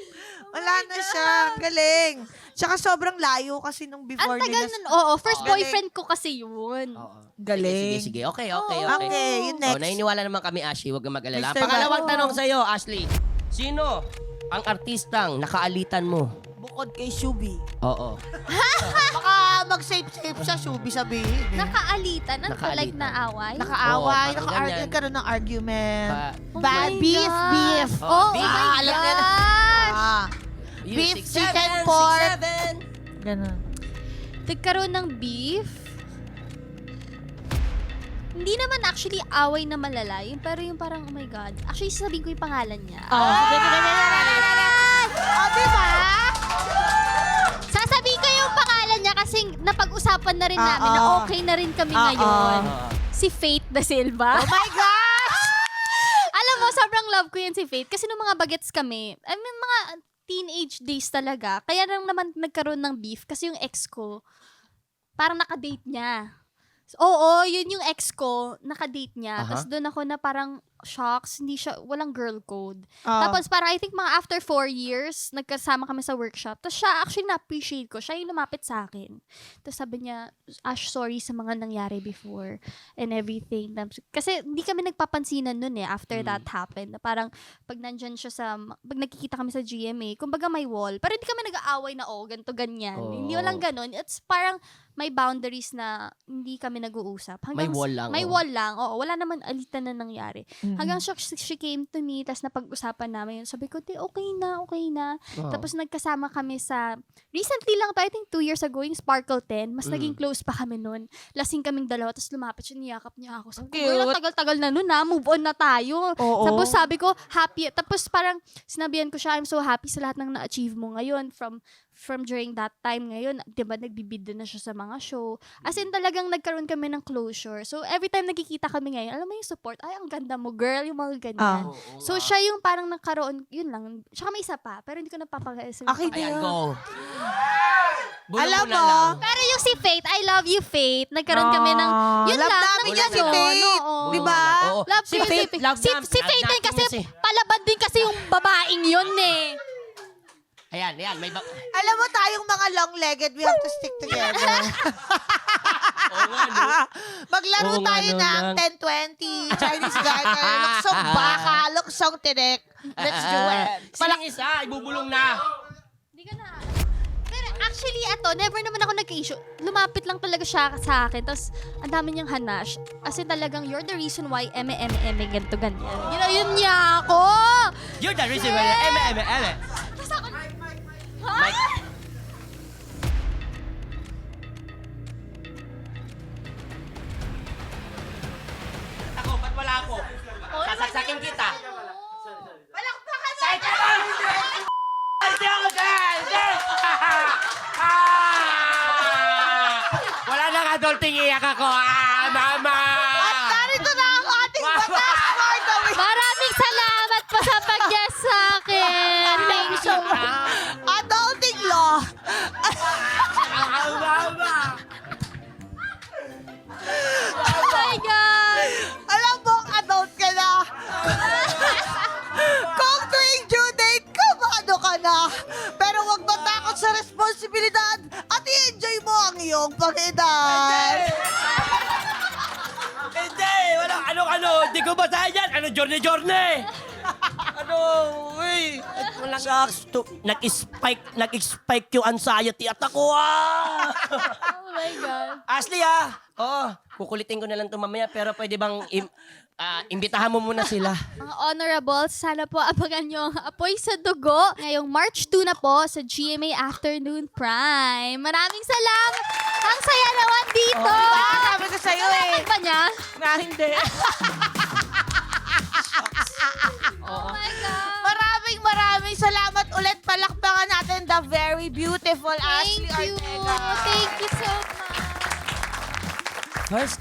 Wala na siya. Ang galing. Tsaka sobrang layo kasi nung before Ang tagal nila. nun. Oo, first Oo. boyfriend ko kasi yun. Oo. Galing. Sige. Okay. Okay. Okay, yung next. So, naniniwala naman kami, Ashley. Huwag kang mag-alala. Mr. Pangalawang Bato. tanong sa'yo, Ashley. Sino ang artistang nakaalitan mo? Bukod kay Shubi. Oo. Baka mag-safe siya, Shubi sabihin. Eh. Nakaalitan. Ano to, like Nakaalitan. na away? Nakaaway, Oo, parang ganyan. nagkaroon ng argument. Oh Bad my beef, God. beef. Oh, beef. my alam niya na. gosh. You, Beef, 6'7", chicken, pork. 6'7". Ganun. Nagkaroon ng beef. Hindi naman actually away na malala. Yung, pero yung parang, oh my God. Actually, sasabihin ko yung pangalan niya. Oh, diba? Sasabihin ko yung pangalan niya kasi napag-usapan na rin namin na okay na rin kami Oo. ngayon. Oo. Si Faith Da Silva. Oh my gosh! Alam mo, sobrang love ko yan si Faith. Kasi nung mga bagets kami, I mean, mga teenage days talaga. Kaya lang naman nagkaroon ng beef kasi yung ex ko, parang nakadate niya. So, oo, yun yung ex ko, nakadate niya. Aha. Tapos doon ako na parang, shocks, walang girl code. Ah. Tapos parang I think mga after 4 years, nagkasama kami sa workshop. Tapos siya, actually na-appreciate ko. Siya yung lumapit sa akin. Tapos sabi niya, Ash, sorry sa mga nangyari before and everything. Kasi hindi kami nagpapansinan nun after that happened. Na parang pag nandyan siya pag nakikita kami sa GMA, kumbaga may wall. Pero hindi kami nag-aaway na, ganito, ganyan. Oo. Hindi walang ganun. It's parang may boundaries na hindi kami nag-uusap. May wall lang, May oo. wall lang. Oo, wala naman alitan na nangyari. Hanggang she came to me, tapos napag-usapan namin yun. Sabi ko, okay na. Oo. Tapos nagkasama kami recently lang to, I think 2 years ago, yung Sparkle 10. Mas naging close pa kami nun. Lasing kaming dalawa, tapos lumapit siya, niyakap niya ako. Sabi ko, Cute. girl, tagal-tagal na nun move on na tayo. Oo. Tapos sabi ko, happy. Tapos parang sinabihan ko siya, I'm so happy sa lahat ng na-achieve mo ngayon from during that time ngayon, di ba, nagbibida na siya sa mga show. As in, talagang nagkaroon kami ng closure. So, every time nagkikita kami ngayon, alam mo yung support, ay, ang ganda mo, girl, yung mga ganyan. So, siya yung parang nagkaroon, yun lang. Tsaka may isa pa, pero hindi ko napapag-asin. Akin na Ayan, yun. go. Bulong Alam mo na mo, lang. Pero yung si Faith, I love you, Faith. Nagkaroon kami ng, yun love lang, namin ng yan si ganun. Faith. Oo. Di ba? Oo. Love Si ko yun, Faith, love si namin. Faith din kasi, Natin yun palaban din kasi yung babaeng yun Ayan, may Alam mo, tayong mga long-legged, we have to stick together. Oo nga, no? Maglaro Oo nga, tayo no, ng lang. 10-20, Chinese garter, luksong baka, luksong tinik. Let's do it. Silang isa, ibubulong na. Hindi ka na. Pero actually, never naman ako nagka-issue. Lumapit lang talaga siya sa akin. Tapos, ang dami niyang hanash. Kasi talagang, you're the reason why ganito, ganyan. Yun niya ako! You're the reason why. Eme. Tapos ako, Mike. Ako, ba't wala ako? Sasaksakin kita. Palakpakan na! Ay, karon! Hindi ako dyan! Wala nang adulting iyak ako. Mama! At narito na ang ating batas for the week. maraming salamat po sa pag-guest sa akin. Thank you so much. Adulting law. Mama! Oh my God! Alam mo, adult ka na. Kung tuwing due date, kabado ka na. Pero huwag matakot sa responsibilidad at i-enjoy mo ang iyong pag-edad. Hindi! Walang ano, hindi ko basahin yan. Ano, journey? Uy! Shucks, nag-spike yung anxiety at ako, Oh my God. Ashley, kukulitin ko na lang ito mamaya, pero pwede bang imbitahan mo muna sila? Mga honorables, sana po abangan nyo ang Apoy sa Dugo ngayong March 2 na po sa GMA Afternoon Prime. Maraming salamat! Ang saya naman dito! Sabi ko sa'yo Nalaman ba niya? na hindi. Oh my God! Maraming salamat ulit. Palakpakan natin the very beautiful Ashley Thank you! Ortega. Thank you so much! First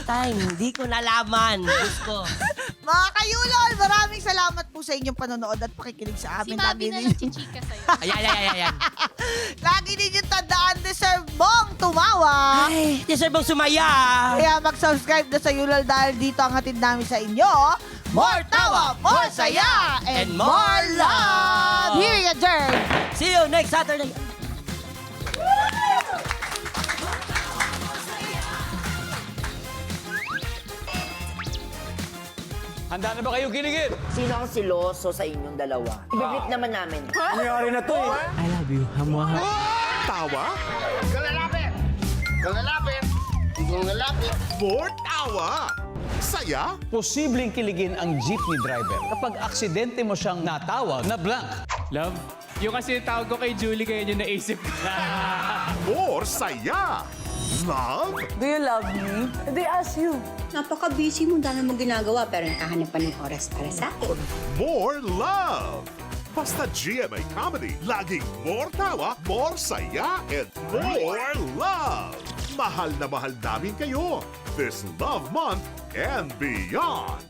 time. Hindi ko nalaman. Gusto. Mga kayulol, maraming salamat po sa inyong panonood at pakikinig sa Si amin. Mabi na lang chichika sa'yo. Ayan. Lagi ninyong tandaan, deserve mong tumawa. Ay, deserve bang sumaya. Kaya mag-subscribe na sa Yulol dahil dito ang hatid namin sa inyo. More tawa, more saya, and more love. Here you, Jerk. See you next Saturday. Handa na ba kayo kiligin? Sino ang siloso sa inyong dalawa? Ibibit naman namin. Nangyari na to eh. Tawa? Kalalapit. More tawa. Saya? Posibleng kiligin ang jeepney driver kapag aksidente mo siyang natawag na blank. Love, yung kasi tawag ko kay Julie kaya yung naisip ko. More saya. Love? Do you love me? They ask you. Napaka-busy mo, dami mo ginagawa, pero nakahanap pa ng oras para sa akin. More love. Basta GMA Comedy. Laging more tawa, more saya, and more love. Mahal na mahal namin kayo this love month and beyond.